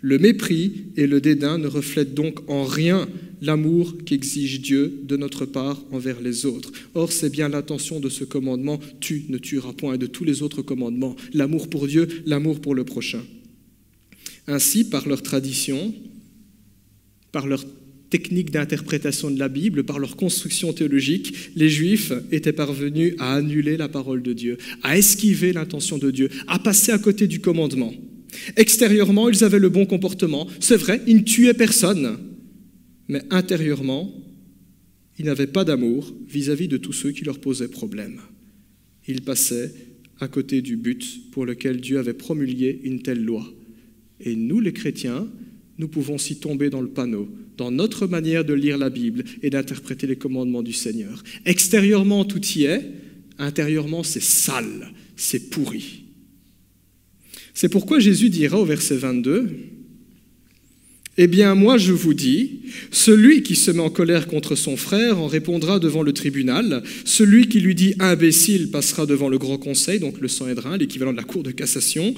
Speaker 3: le mépris et le dédain ne reflètent donc en rien l'amour qu'exige Dieu de notre part envers les autres. Or, c'est bien l'intention de ce commandement « Tu ne tueras point » et de tous les autres commandements, l'amour pour Dieu, l'amour pour le prochain. Ainsi, par leur tradition, par leur technique d'interprétation de la Bible, par leur construction théologique, les Juifs étaient parvenus à annuler la parole de Dieu, à esquiver l'intention de Dieu, à passer à côté du commandement. Extérieurement, ils avaient le bon comportement. C'est vrai, ils ne tuaient personne. Mais intérieurement, ils n'avaient pas d'amour vis-à-vis de tous ceux qui leur posaient problème. Ils passaient à côté du but pour lequel Dieu avait promulgué une telle loi. Et nous, les chrétiens, nous pouvons s'y tomber dans le panneau, dans notre manière de lire la Bible et d'interpréter les commandements du Seigneur. Extérieurement, tout y est. Intérieurement, c'est sale, c'est pourri. C'est pourquoi Jésus dira au verset 22, « Eh bien, moi je vous dis, celui qui se met en colère contre son frère en répondra devant le tribunal, celui qui lui dit imbécile passera devant le grand conseil, donc le Sanhédrin, l'équivalent de la cour de cassation,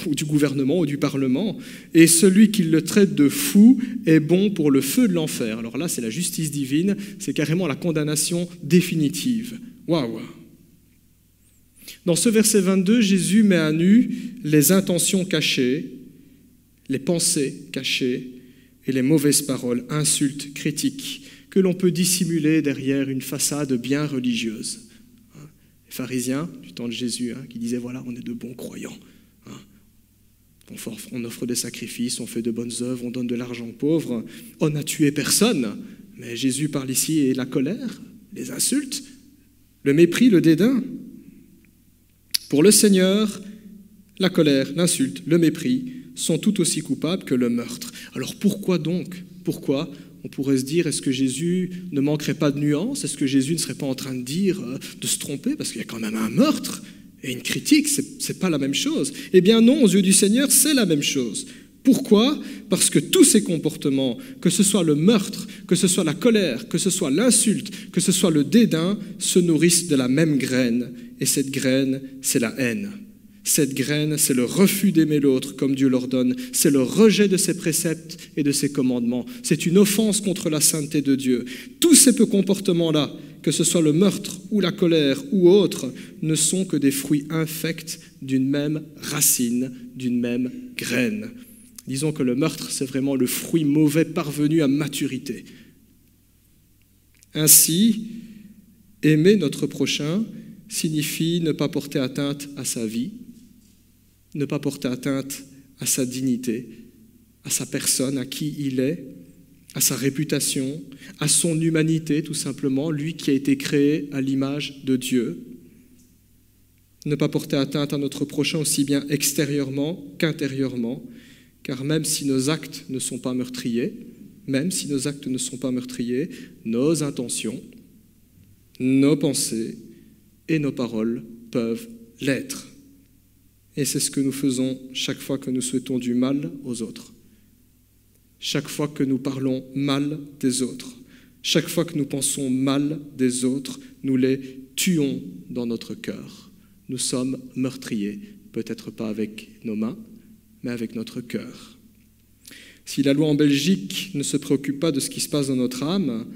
Speaker 3: ou du gouvernement ou du parlement, et celui qui le traite de fou est bon pour le feu de l'enfer. » Alors là, c'est la justice divine, c'est carrément la condamnation définitive. Waouh! Dans ce verset 22, Jésus met à nu les intentions cachées, les pensées cachées et les mauvaises paroles, insultes, critiques, que l'on peut dissimuler derrière une façade bien religieuse. Les pharisiens du temps de Jésus, qui disaient « voilà, on est de bons croyants ». On offre des sacrifices, on fait de bonnes œuvres, on donne de l'argent aux pauvres. On n'a tué personne, mais Jésus parle ici et la colère, les insultes, le mépris, le dédain. Pour le Seigneur, la colère, l'insulte, le mépris sont tout aussi coupables que le meurtre. Alors pourquoi donc ? Pourquoi ? On pourrait se dire, est-ce que Jésus ne manquerait pas de nuances ? Est-ce que Jésus ne serait pas en train de dire, de se tromper ? Parce qu'il y a quand même un meurtre et une critique, c'est pas la même chose. Eh bien non, aux yeux du Seigneur, c'est la même chose. Pourquoi ? Parce que tous ces comportements, que ce soit le meurtre, que ce soit la colère, que ce soit l'insulte, que ce soit le dédain, se nourrissent de la même graine. Et cette graine, c'est la haine. Cette graine, c'est le refus d'aimer l'autre comme Dieu l'ordonne. C'est le rejet de ses préceptes et de ses commandements. C'est une offense contre la sainteté de Dieu. Tous ces comportements-là, que ce soit le meurtre ou la colère ou autre, ne sont que des fruits infects d'une même racine, d'une même graine. Disons que le meurtre, c'est vraiment le fruit mauvais parvenu à maturité. Ainsi, aimer notre prochain signifie ne pas porter atteinte à sa vie, ne pas porter atteinte à sa dignité, à sa personne, à qui il est, à sa réputation, à son humanité tout simplement, lui qui a été créé à l'image de Dieu. Ne pas porter atteinte à notre prochain aussi bien extérieurement qu'intérieurement, car même si nos actes ne sont pas meurtriers, nos intentions, nos pensées et nos paroles peuvent l'être. Et c'est ce que nous faisons chaque fois que nous souhaitons du mal aux autres. Chaque fois que nous parlons mal des autres, chaque fois que nous pensons mal des autres, nous les tuons dans notre cœur. Nous sommes meurtriers, peut-être pas avec nos mains, mais avec notre cœur. Si la loi en Belgique ne se préoccupe pas de ce qui se passe dans notre âme,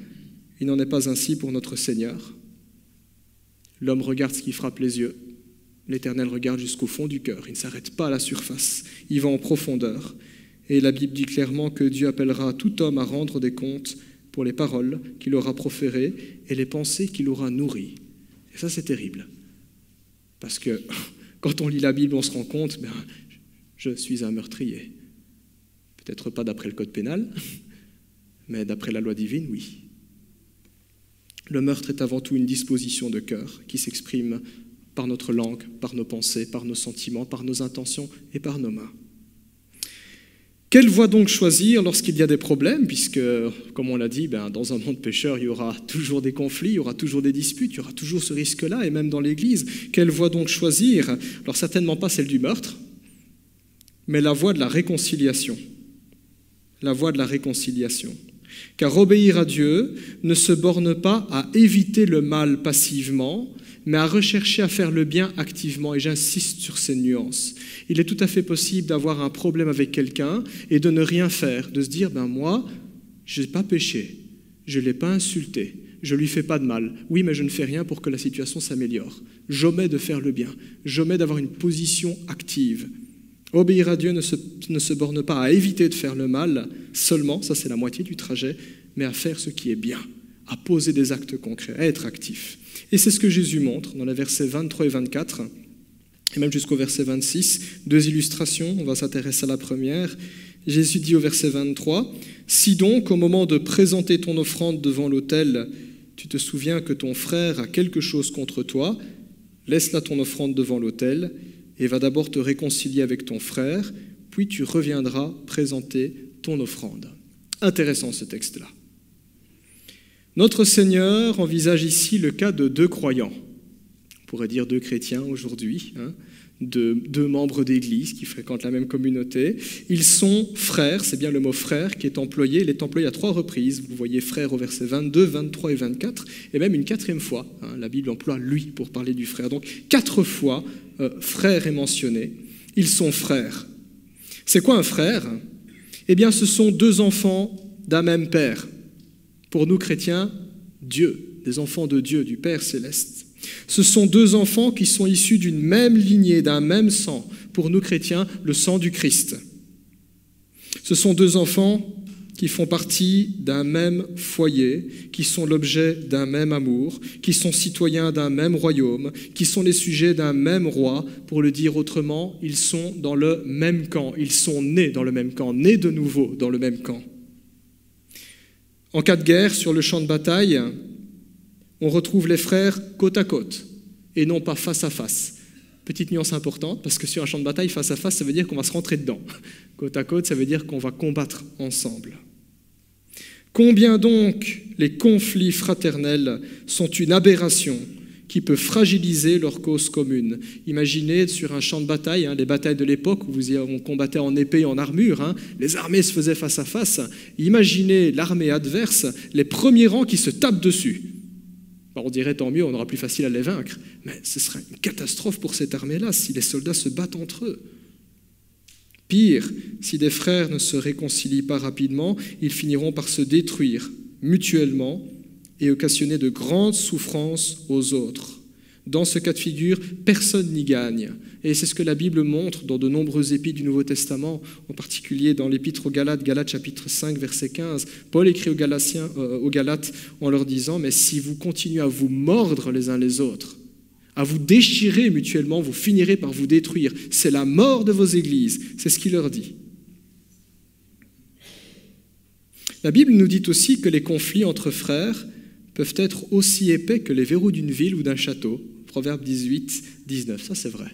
Speaker 3: il n'en est pas ainsi pour notre Seigneur. L'homme regarde ce qui frappe les yeux. L'Éternel regarde jusqu'au fond du cœur. Il ne s'arrête pas à la surface. Il va en profondeur. Et la Bible dit clairement que Dieu appellera tout homme à rendre des comptes pour les paroles qu'il aura proférées et les pensées qu'il aura nourries. Et ça, c'est terrible. Parce que quand on lit la Bible, on se rend compte, je suis un meurtrier. Peut-être pas d'après le code pénal, mais d'après la loi divine, oui. Le meurtre est avant tout une disposition de cœur qui s'exprime par notre langue, par nos pensées, par nos sentiments, par nos intentions et par nos mains. Quelle voie donc choisir lorsqu'il y a des problèmes, puisque, comme on l'a dit, dans un monde pécheur, il y aura toujours des conflits, il y aura toujours des disputes, il y aura toujours ce risque-là, et même dans l'Église. Quelle voie donc choisir ? Alors certainement pas celle du meurtre, mais la voie de la réconciliation. La voie de la réconciliation. Car obéir à Dieu ne se borne pas à éviter le mal passivement, mais à rechercher à faire le bien activement, et j'insiste sur ces nuances. Il est tout à fait possible d'avoir un problème avec quelqu'un et de ne rien faire, de se dire, moi, je n'ai pas péché, je ne l'ai pas insulté, je ne lui fais pas de mal. Oui, mais je ne fais rien pour que la situation s'améliore. J'omets de faire le bien, j'omets d'avoir une position active. Obéir à Dieu ne se borne pas à éviter de faire le mal seulement, ça c'est la moitié du trajet, mais à faire ce qui est bien, à poser des actes concrets, à être actif. Et c'est ce que Jésus montre dans les versets 23 et 24, et même jusqu'au verset 26. 2 illustrations, on va s'intéresser à la première. Jésus dit au verset 23, « Si donc, au moment de présenter ton offrande devant l'autel, tu te souviens que ton frère a quelque chose contre toi, laisse là ton offrande devant l'autel et va d'abord te réconcilier avec ton frère, puis tu reviendras présenter ton offrande. » Intéressant ce texte-là. Notre Seigneur envisage ici le cas de 2 croyants. On pourrait dire 2 chrétiens aujourd'hui, deux membres d'église qui fréquentent la même communauté. Ils sont frères, c'est bien le mot frère qui est employé. Il est employé à 3 reprises. Vous voyez frère au verset 22, 23 et 24, et même une 4e fois. La Bible emploie lui pour parler du frère. Donc 4 fois, frère est mentionné. Ils sont frères. C'est quoi un frère ? Eh bien, ce sont 2 enfants d'un même père. Pour nous chrétiens, Dieu, des enfants de Dieu, du Père céleste. Ce sont 2 enfants qui sont issus d'une même lignée, d'un même sang. Pour nous chrétiens, le sang du Christ. Ce sont 2 enfants qui font partie d'un même foyer, qui sont l'objet d'un même amour, qui sont citoyens d'un même royaume, qui sont les sujets d'un même roi. Pour le dire autrement, ils sont dans le même camp. Ils sont nés dans le même camp, nés de nouveau dans le même camp. En cas de guerre, sur le champ de bataille, on retrouve les frères côte à côte et non pas face à face. Petite nuance importante, parce que sur un champ de bataille, face à face, ça veut dire qu'on va se rentrer dedans. Côte à côte, ça veut dire qu'on va combattre ensemble. Combien donc les conflits fraternels sont une aberration qui peut fragiliser leur cause commune. Imaginez sur un champ de bataille, les batailles de l'époque où on combattait en épée et en armure, les armées se faisaient face à face. Imaginez l'armée adverse, les premiers rangs qui se tapent dessus. On dirait tant mieux, on aura plus facile à les vaincre. Mais ce serait une catastrophe pour cette armée-là si les soldats se battent entre eux. Pire, si des frères ne se réconcilient pas rapidement, ils finiront par se détruire mutuellement et occasionner de grandes souffrances aux autres. Dans ce cas de figure, personne n'y gagne. Et c'est ce que la Bible montre dans de nombreux épîtres du Nouveau Testament, en particulier dans l'épître aux Galates, Galates chapitre 5, verset 15. Paul écrit aux Galates en leur disant « Mais si vous continuez à vous mordre les uns les autres, à vous déchirer mutuellement, vous finirez par vous détruire. C'est la mort de vos églises. » C'est ce qu'il leur dit. La Bible nous dit aussi que les conflits entre frères peuvent être aussi épais que les verrous d'une ville ou d'un château. Proverbe 18, 19, ça c'est vrai.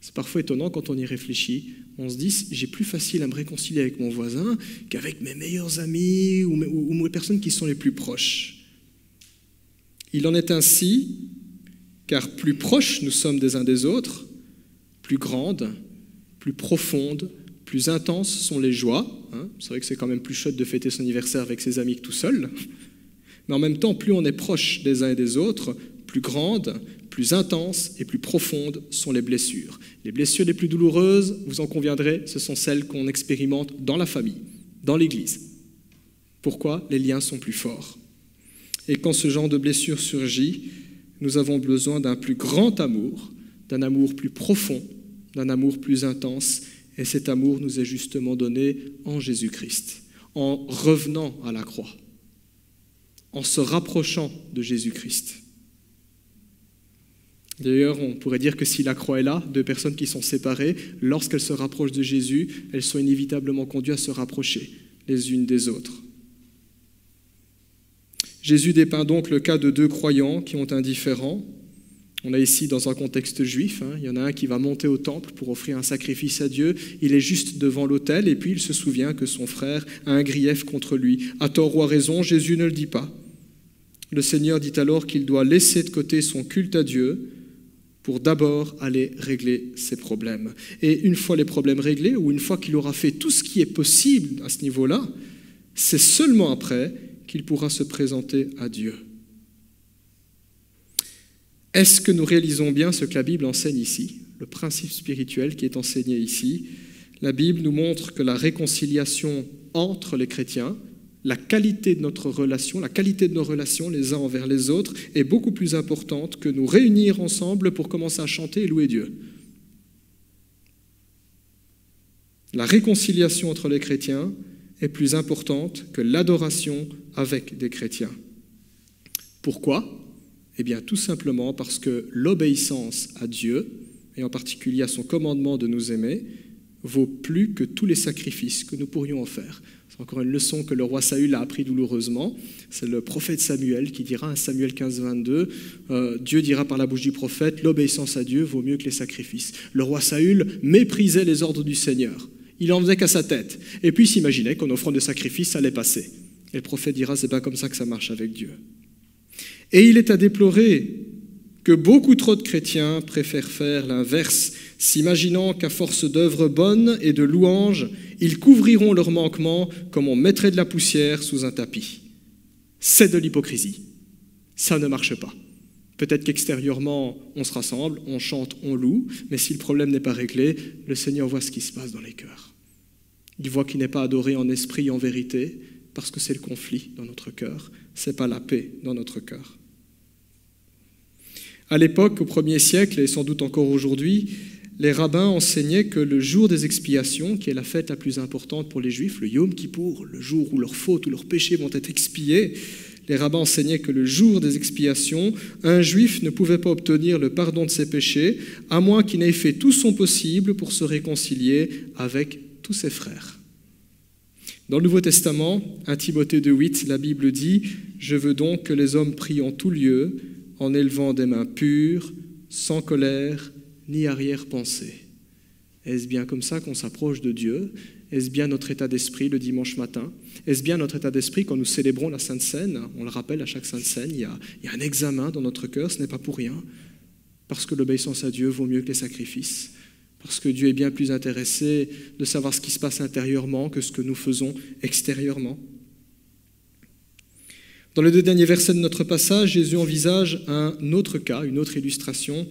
Speaker 3: C'est parfois étonnant quand on y réfléchit. On se dit, j'ai plus facile à me réconcilier avec mon voisin qu'avec mes meilleurs amis ou les personnes qui sont les plus proches. Il en est ainsi, car plus proches nous sommes des uns des autres, plus grandes, plus profondes, plus intenses sont les joies. C'est vrai que c'est quand même plus chouette de fêter son anniversaire avec ses amis que tout seul. Mais en même temps, plus on est proche des uns et des autres, plus grandes, plus intenses et plus profondes sont les blessures. Les blessures les plus douloureuses, vous en conviendrez, ce sont celles qu'on expérimente dans la famille, dans l'Église. Pourquoi ? Les liens sont plus forts. Et quand ce genre de blessure surgit, nous avons besoin d'un plus grand amour, d'un amour plus profond, d'un amour plus intense. Et cet amour nous est justement donné en Jésus-Christ, en revenant à la croix, en se rapprochant de Jésus-Christ. D'ailleurs, on pourrait dire que si la croix est là, 2 personnes qui sont séparées, lorsqu'elles se rapprochent de Jésus, elles sont inévitablement conduites à se rapprocher les unes des autres. Jésus dépeint donc le cas de 2 croyants qui ont un différend. On est ici dans un contexte juif. Il y en a un qui va monter au temple pour offrir un sacrifice à Dieu. Il est juste devant l'autel et puis il se souvient que son frère a un grief contre lui. À tort ou à raison, Jésus ne le dit pas. Le Seigneur dit alors qu'il doit laisser de côté son culte à Dieu pour d'abord aller régler ses problèmes. Et une fois les problèmes réglés, ou une fois qu'il aura fait tout ce qui est possible à ce niveau-là, c'est seulement après qu'il pourra se présenter à Dieu. Est-ce que nous réalisons bien ce que la Bible enseigne ici, le principe spirituel qui est enseigné ici ? La Bible nous montre que la réconciliation entre les chrétiens, la qualité de notre relation, la qualité de nos relations les uns envers les autres est beaucoup plus importante que nous réunir ensemble pour commencer à chanter et louer Dieu. La réconciliation entre les chrétiens est plus importante que l'adoration avec des chrétiens. Pourquoi ? Eh bien, tout simplement parce que l'obéissance à Dieu, et en particulier à son commandement de nous aimer, vaut plus que tous les sacrifices que nous pourrions en faire. C'est encore une leçon que le roi Saül a appris douloureusement. C'est le prophète Samuel qui dira, Samuel 15, 22, Dieu dira par la bouche du prophète, l'obéissance à Dieu vaut mieux que les sacrifices. Le roi Saül méprisait les ordres du Seigneur. Il en faisait qu'à sa tête. Et puis il s'imaginait qu'en offrant des sacrifices, ça allait passer. Et le prophète dira, c'est pas comme ça que ça marche avec Dieu. Et il est à déplorer que beaucoup trop de chrétiens préfèrent faire l'inverse, s'imaginant qu'à force d'œuvres bonnes et de louanges, ils couvriront leurs manquements comme on mettrait de la poussière sous un tapis. C'est de l'hypocrisie. Ça ne marche pas. Peut-être qu'extérieurement, on se rassemble, on chante, on loue, mais si le problème n'est pas réglé, le Seigneur voit ce qui se passe dans les cœurs. Il voit qu'il n'est pas adoré en esprit et en vérité, parce que c'est le conflit dans notre cœur, ce n'est pas la paix dans notre cœur. À l'époque, au 1er siècle, et sans doute encore aujourd'hui, les rabbins enseignaient que le jour des expiations, qui est la fête la plus importante pour les Juifs, le Yom Kippour, le jour où leurs fautes ou leurs péchés vont être expiés, les rabbins enseignaient que le jour des expiations, un Juif ne pouvait pas obtenir le pardon de ses péchés, à moins qu'il n'ait fait tout son possible pour se réconcilier avec tous ses frères. Dans le Nouveau Testament, 1 Timothée 2,8, la Bible dit « Je veux donc que les hommes prient en tout lieu, en élevant des mains pures, sans colère, ni arrière-pensée. » Est-ce bien comme ça qu'on s'approche de Dieu ? Est-ce bien notre état d'esprit le dimanche matin ? Est-ce bien notre état d'esprit quand nous célébrons la Sainte Seine ? On le rappelle à chaque Sainte Seine, il y a un examen dans notre cœur, ce n'est pas pour rien, parce que l'obéissance à Dieu vaut mieux que les sacrifices, parce que Dieu est bien plus intéressé de savoir ce qui se passe intérieurement que ce que nous faisons extérieurement. Dans les 2 derniers versets de notre passage, Jésus envisage un autre cas, une autre illustration.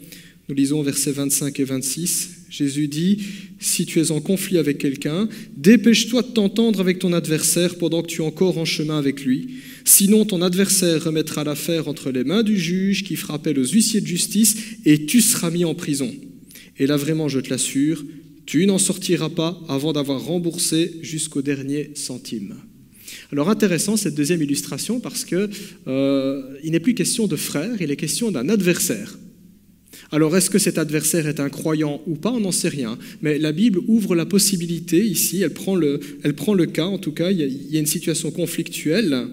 Speaker 3: Nous lisons versets 25 et 26. Jésus dit « Si tu es en conflit avec quelqu'un, dépêche-toi de t'entendre avec ton adversaire pendant que tu es encore en chemin avec lui. Sinon, ton adversaire remettra l'affaire entre les mains du juge qui fera appel aux huissiers de justice et tu seras mis en prison. Et là, vraiment, je te l'assure, tu n'en sortiras pas avant d'avoir remboursé jusqu'au dernier centime. » Alors intéressant cette deuxième illustration parce qu'il n'est plus question de frère, il est question d'un adversaire. Alors est-ce que cet adversaire est un croyant ou pas? On n'en sait rien. Mais la Bible ouvre la possibilité ici, elle prend le cas, en tout cas, il y a une situation conflictuelle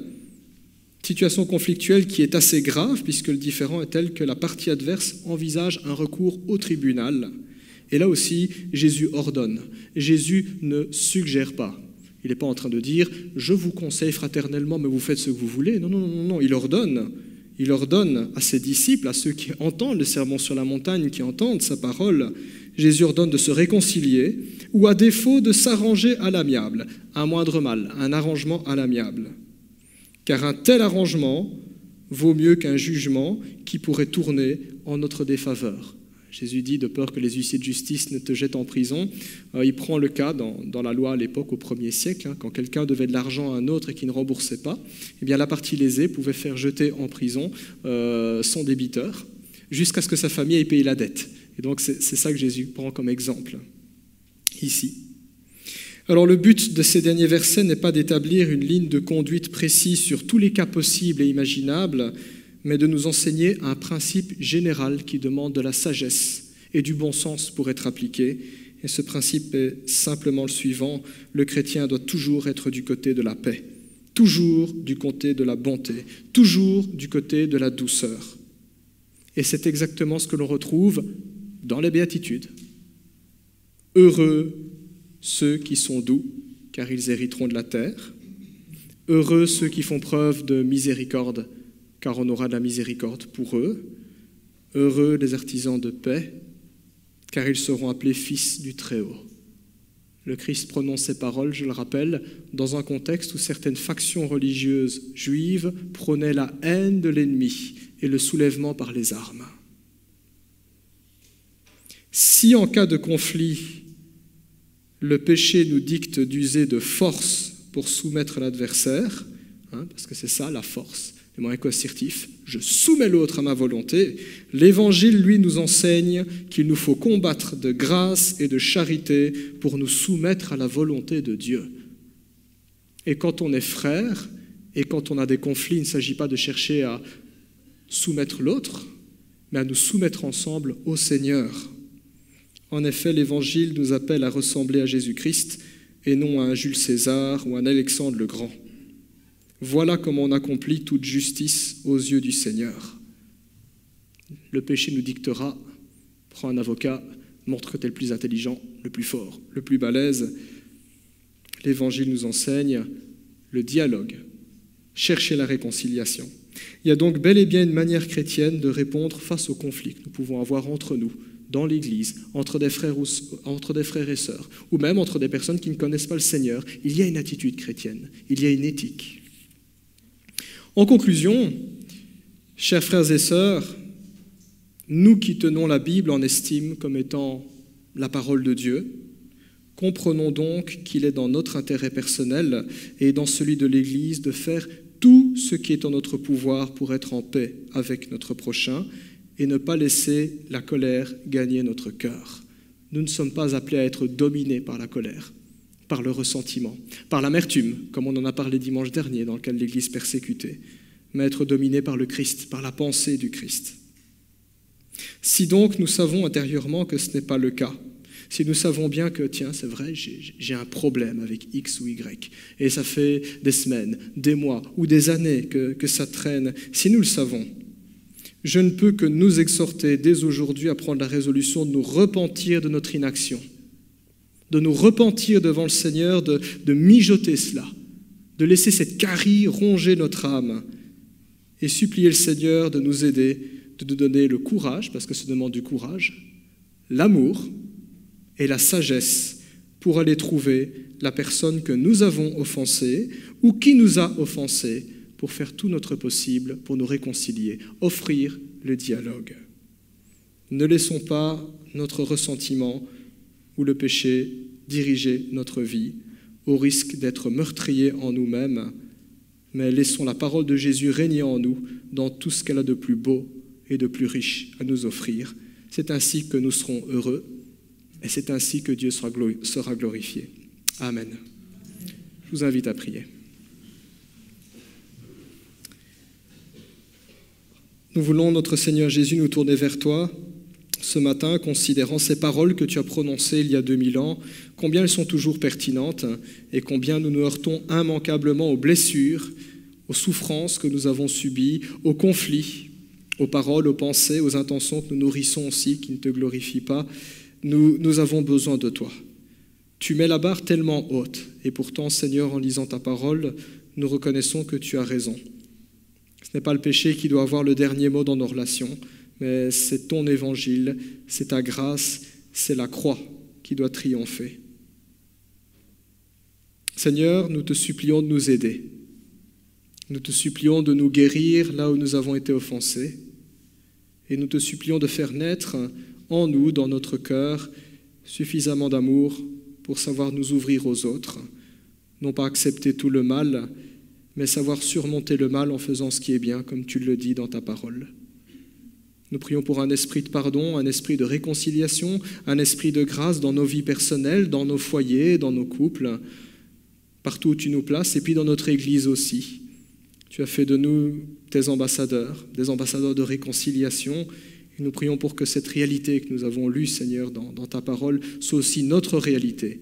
Speaker 3: qui est assez grave puisque le différend est tel que la partie adverse envisage un recours au tribunal. Et là aussi, Jésus ordonne. Jésus ne suggère pas. Il n'est pas en train de dire « je vous conseille fraternellement, mais vous faites ce que vous voulez ». Non, il ordonne. Il ordonne à ses disciples, à ceux qui entendent le sermon sur la montagne, qui entendent sa parole, Jésus ordonne de se réconcilier ou à défaut de s'arranger à l'amiable, un moindre mal, un arrangement à l'amiable. Car un tel arrangement vaut mieux qu'un jugement qui pourrait tourner en notre défaveur. Jésus dit, de peur que les huissiers de justice ne te jettent en prison. Il prend le cas dans la loi à l'époque, au 1er siècle, quand quelqu'un devait de l'argent à un autre et qui ne remboursait pas, eh bien la partie lésée pouvait faire jeter en prison son débiteur jusqu'à ce que sa famille ait payé la dette. Et donc c'est ça que Jésus prend comme exemple ici. Alors le but de ces derniers versets n'est pas d'établir une ligne de conduite précise sur tous les cas possibles et imaginables, mais de nous enseigner un principe général qui demande de la sagesse et du bon sens pour être appliqué. Et ce principe est simplement le suivant: le chrétien doit toujours être du côté de la paix, toujours du côté de la bonté, toujours du côté de la douceur. Et c'est exactement ce que l'on retrouve dans les béatitudes. Heureux ceux qui sont doux, car ils hériteront de la terre. Heureux ceux qui font preuve de miséricorde, car on aura de la miséricorde pour eux. Heureux les artisans de paix, car ils seront appelés fils du Très-Haut. Le Christ prononce ces paroles, je le rappelle, dans un contexte où certaines factions religieuses juives prônaient la haine de l'ennemi et le soulèvement par les armes. Si en cas de conflit, le péché nous dicte d'user de force pour soumettre l'adversaire, parce que c'est ça la force, le moyen coercitif, je soumets l'autre à ma volonté. L'Évangile, lui, nous enseigne qu'il nous faut combattre de grâce et de charité pour nous soumettre à la volonté de Dieu. Et quand on est frère, et quand on a des conflits, il ne s'agit pas de chercher à soumettre l'autre, mais à nous soumettre ensemble au Seigneur. En effet, l'Évangile nous appelle à ressembler à Jésus-Christ et non à un Jules César ou un Alexandre le Grand. Voilà comment on accomplit toute justice aux yeux du Seigneur. Le péché nous dictera, prends un avocat, montre que tu es le plus intelligent, le plus fort, le plus balèze. L'Évangile nous enseigne le dialogue, chercher la réconciliation. Il y a donc bel et bien une manière chrétienne de répondre face aux conflits que nous pouvons avoir entre nous, dans l'Église, entre des frères et sœurs, ou même entre des personnes qui ne connaissent pas le Seigneur. Il y a une attitude chrétienne, il y a une éthique. En conclusion, chers frères et sœurs, nous qui tenons la Bible en estime comme étant la parole de Dieu, comprenons donc qu'il est dans notre intérêt personnel et dans celui de l'Église de faire tout ce qui est en notre pouvoir pour être en paix avec notre prochain et ne pas laisser la colère gagner notre cœur. Nous ne sommes pas appelés à être dominés par la colère, par le ressentiment, par l'amertume, comme on en a parlé dimanche dernier dans le cas de l'Église persécutée, mais être dominés par le Christ, par la pensée du Christ. Si donc nous savons intérieurement que ce n'est pas le cas, si nous savons bien que, tiens, c'est vrai, j'ai un problème avec X ou Y, et ça fait des semaines, des mois ou des années que ça traîne, si nous le savons, je ne peux que nous exhorter dès aujourd'hui à prendre la résolution de nous repentir de notre inaction, de nous repentir devant le Seigneur, de mijoter cela, de laisser cette carie ronger notre âme et supplier le Seigneur de nous aider, de nous donner le courage, parce que ça demande du courage, l'amour et la sagesse pour aller trouver la personne que nous avons offensée ou qui nous a offensés pour faire tout notre possible pour nous réconcilier, offrir le dialogue. Ne laissons pas notre ressentiment ou le péché diriger notre vie au risque d'être meurtriers en nous-mêmes, mais laissons la parole de Jésus régner en nous dans tout ce qu'elle a de plus beau et de plus riche à nous offrir. C'est ainsi que nous serons heureux et c'est ainsi que Dieu sera glorifié. Amen. Je vous invite à prier. Nous voulons, notre Seigneur Jésus, nous tourner vers toi ce matin, considérant ces paroles que tu as prononcées il y a 2000 ans, combien elles sont toujours pertinentes et combien nous nous heurtons immanquablement aux blessures, aux souffrances que nous avons subies, aux conflits, aux paroles, aux pensées, aux intentions que nous nourrissons aussi, qui ne te glorifient pas. Nous avons besoin de toi. Tu mets la barre tellement haute et pourtant, Seigneur, en lisant ta parole, nous reconnaissons que tu as raison. Ce n'est pas le péché qui doit avoir le dernier mot dans nos relations, mais c'est ton évangile, c'est ta grâce, c'est la croix qui doit triompher. Seigneur, nous te supplions de nous aider. Nous te supplions de nous guérir là où nous avons été offensés. Et nous te supplions de faire naître en nous, dans notre cœur, suffisamment d'amour pour savoir nous ouvrir aux autres, non pas accepter tout le mal, mais savoir surmonter le mal en faisant ce qui est bien, comme tu le dis dans ta parole. Nous prions pour un esprit de pardon, un esprit de réconciliation, un esprit de grâce dans nos vies personnelles, dans nos foyers, dans nos couples, partout où tu nous places, et puis dans notre Église aussi. Tu as fait de nous tes ambassadeurs, des ambassadeurs de réconciliation, et nous prions pour que cette réalité que nous avons lue, Seigneur, dans ta parole, soit aussi notre réalité,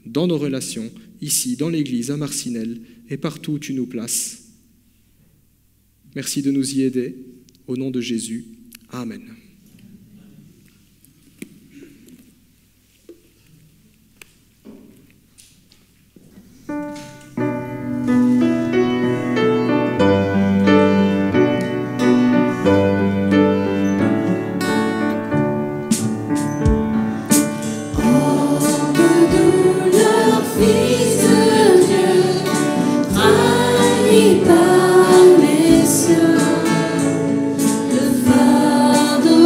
Speaker 3: dans nos relations, ici, dans l'Église, à Marcinelle, et partout où tu nous places. Merci de nous y aider. Au nom de Jésus. Amen.
Speaker 2: Par les siens, le fardeau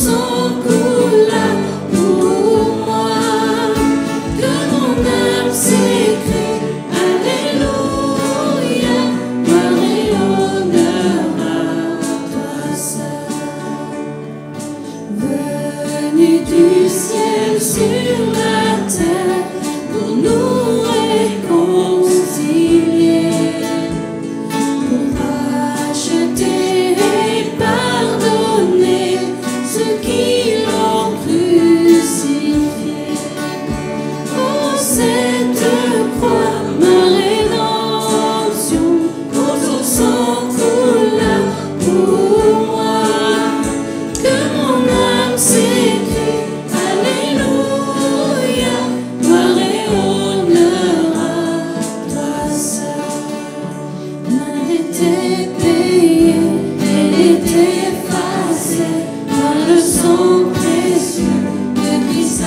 Speaker 2: sang coula pour moi, que mon âme s'écrie, Alléluia, gloire et honneur à toi seul. Venu du ciel sur la terre pour nous réconcilier, pour racheter et pardonner ceux qui l'ont crucifié. Oh, cette croix, ma rédemption, oh, ton sang coula pour moi, que mon âme s'écrie, Alléluia, gloire et honneur à toi seul. Mon était payée, elle était effacée par le sang précieux que Christ a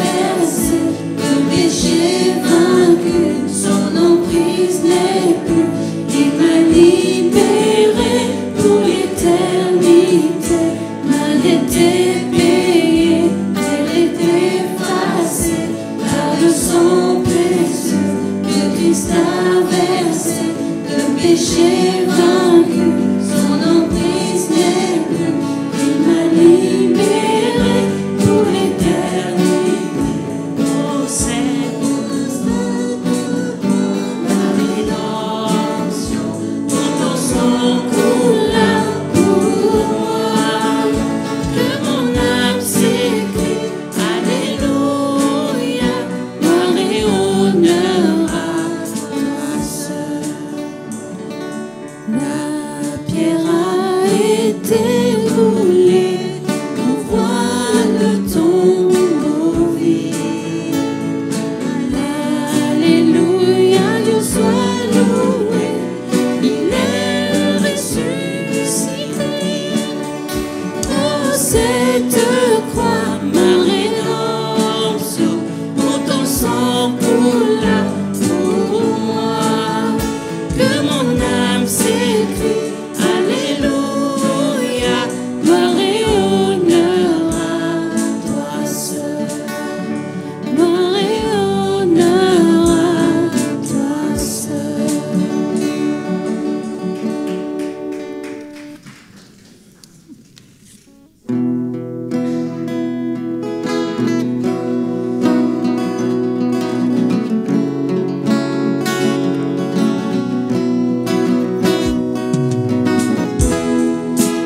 Speaker 2: versé, le péché vaincu, son emprise n'est plus, il m'a libéré pour l'éternité. Mal était payée, elle était effacée par le sang précieux que Christ a versé, le péché vaincu, son emprise n'est plus, il m'a libéré pour l'éternité. Oh, c'est ma rédemption, tout ton sang coula pour moi, que mon âme s'écrie, Alléluia, gloire et honneur à toi seul. La pierre a été roulée, on voit le tombeau vide. Alléluia, Dieu soit loué, il est ressuscité. Oh, cette croix, ma rédemption, où ton sang coula pour moi, que mon âme s'écrie, Alléluia, gloire et honneur à toi seul. Gloire et honneur à toi seul.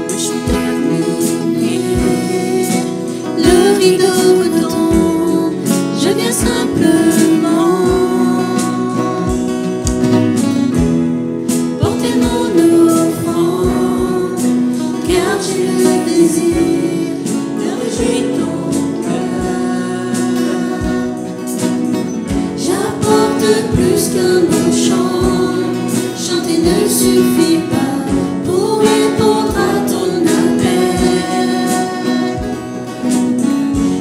Speaker 2: Je suis terminé, le rideau tombe, je viens simplement porter mon offrande, car j'ai le désir de réjouir ton cœur. J'apporte plus qu'un bon chant, chanter ne suffit pas pour répondre à ton appel.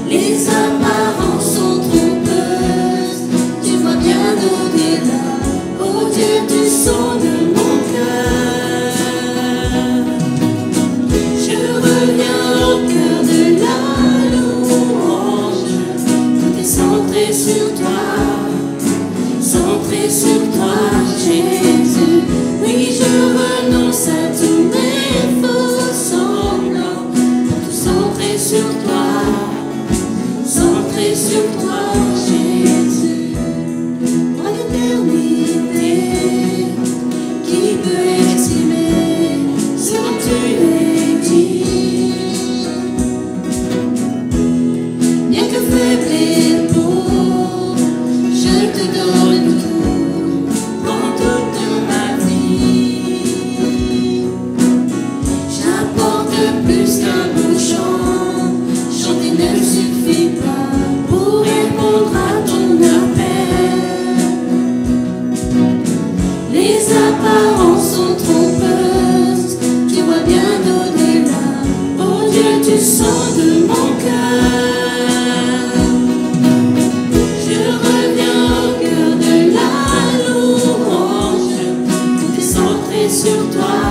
Speaker 2: Les apparences sont trompeuses, tu vois bien au-delà. Oh Dieu, tu sondes mon cœur. Je reviens au cœur de la louange, tout est centré sur toi, Jésus. Oui, je renonce à tous mes faux semblants, pour tout centrer sur toi, Jésus. Moi l'éternité, qui peut exprimer ce dont tu es dit? Bien que faible et pauvre, je te donne tout, en toute ma vie. J'apporte plus qu'un beau chant, chanter ne suffit pas pour répondre à ton appel. Les apparences sont trompeuses, tu vois bien au-delà. Oh Dieu, tu sens de mon cœur. Je reviens au cœur de la louange, tout est centré sur toi,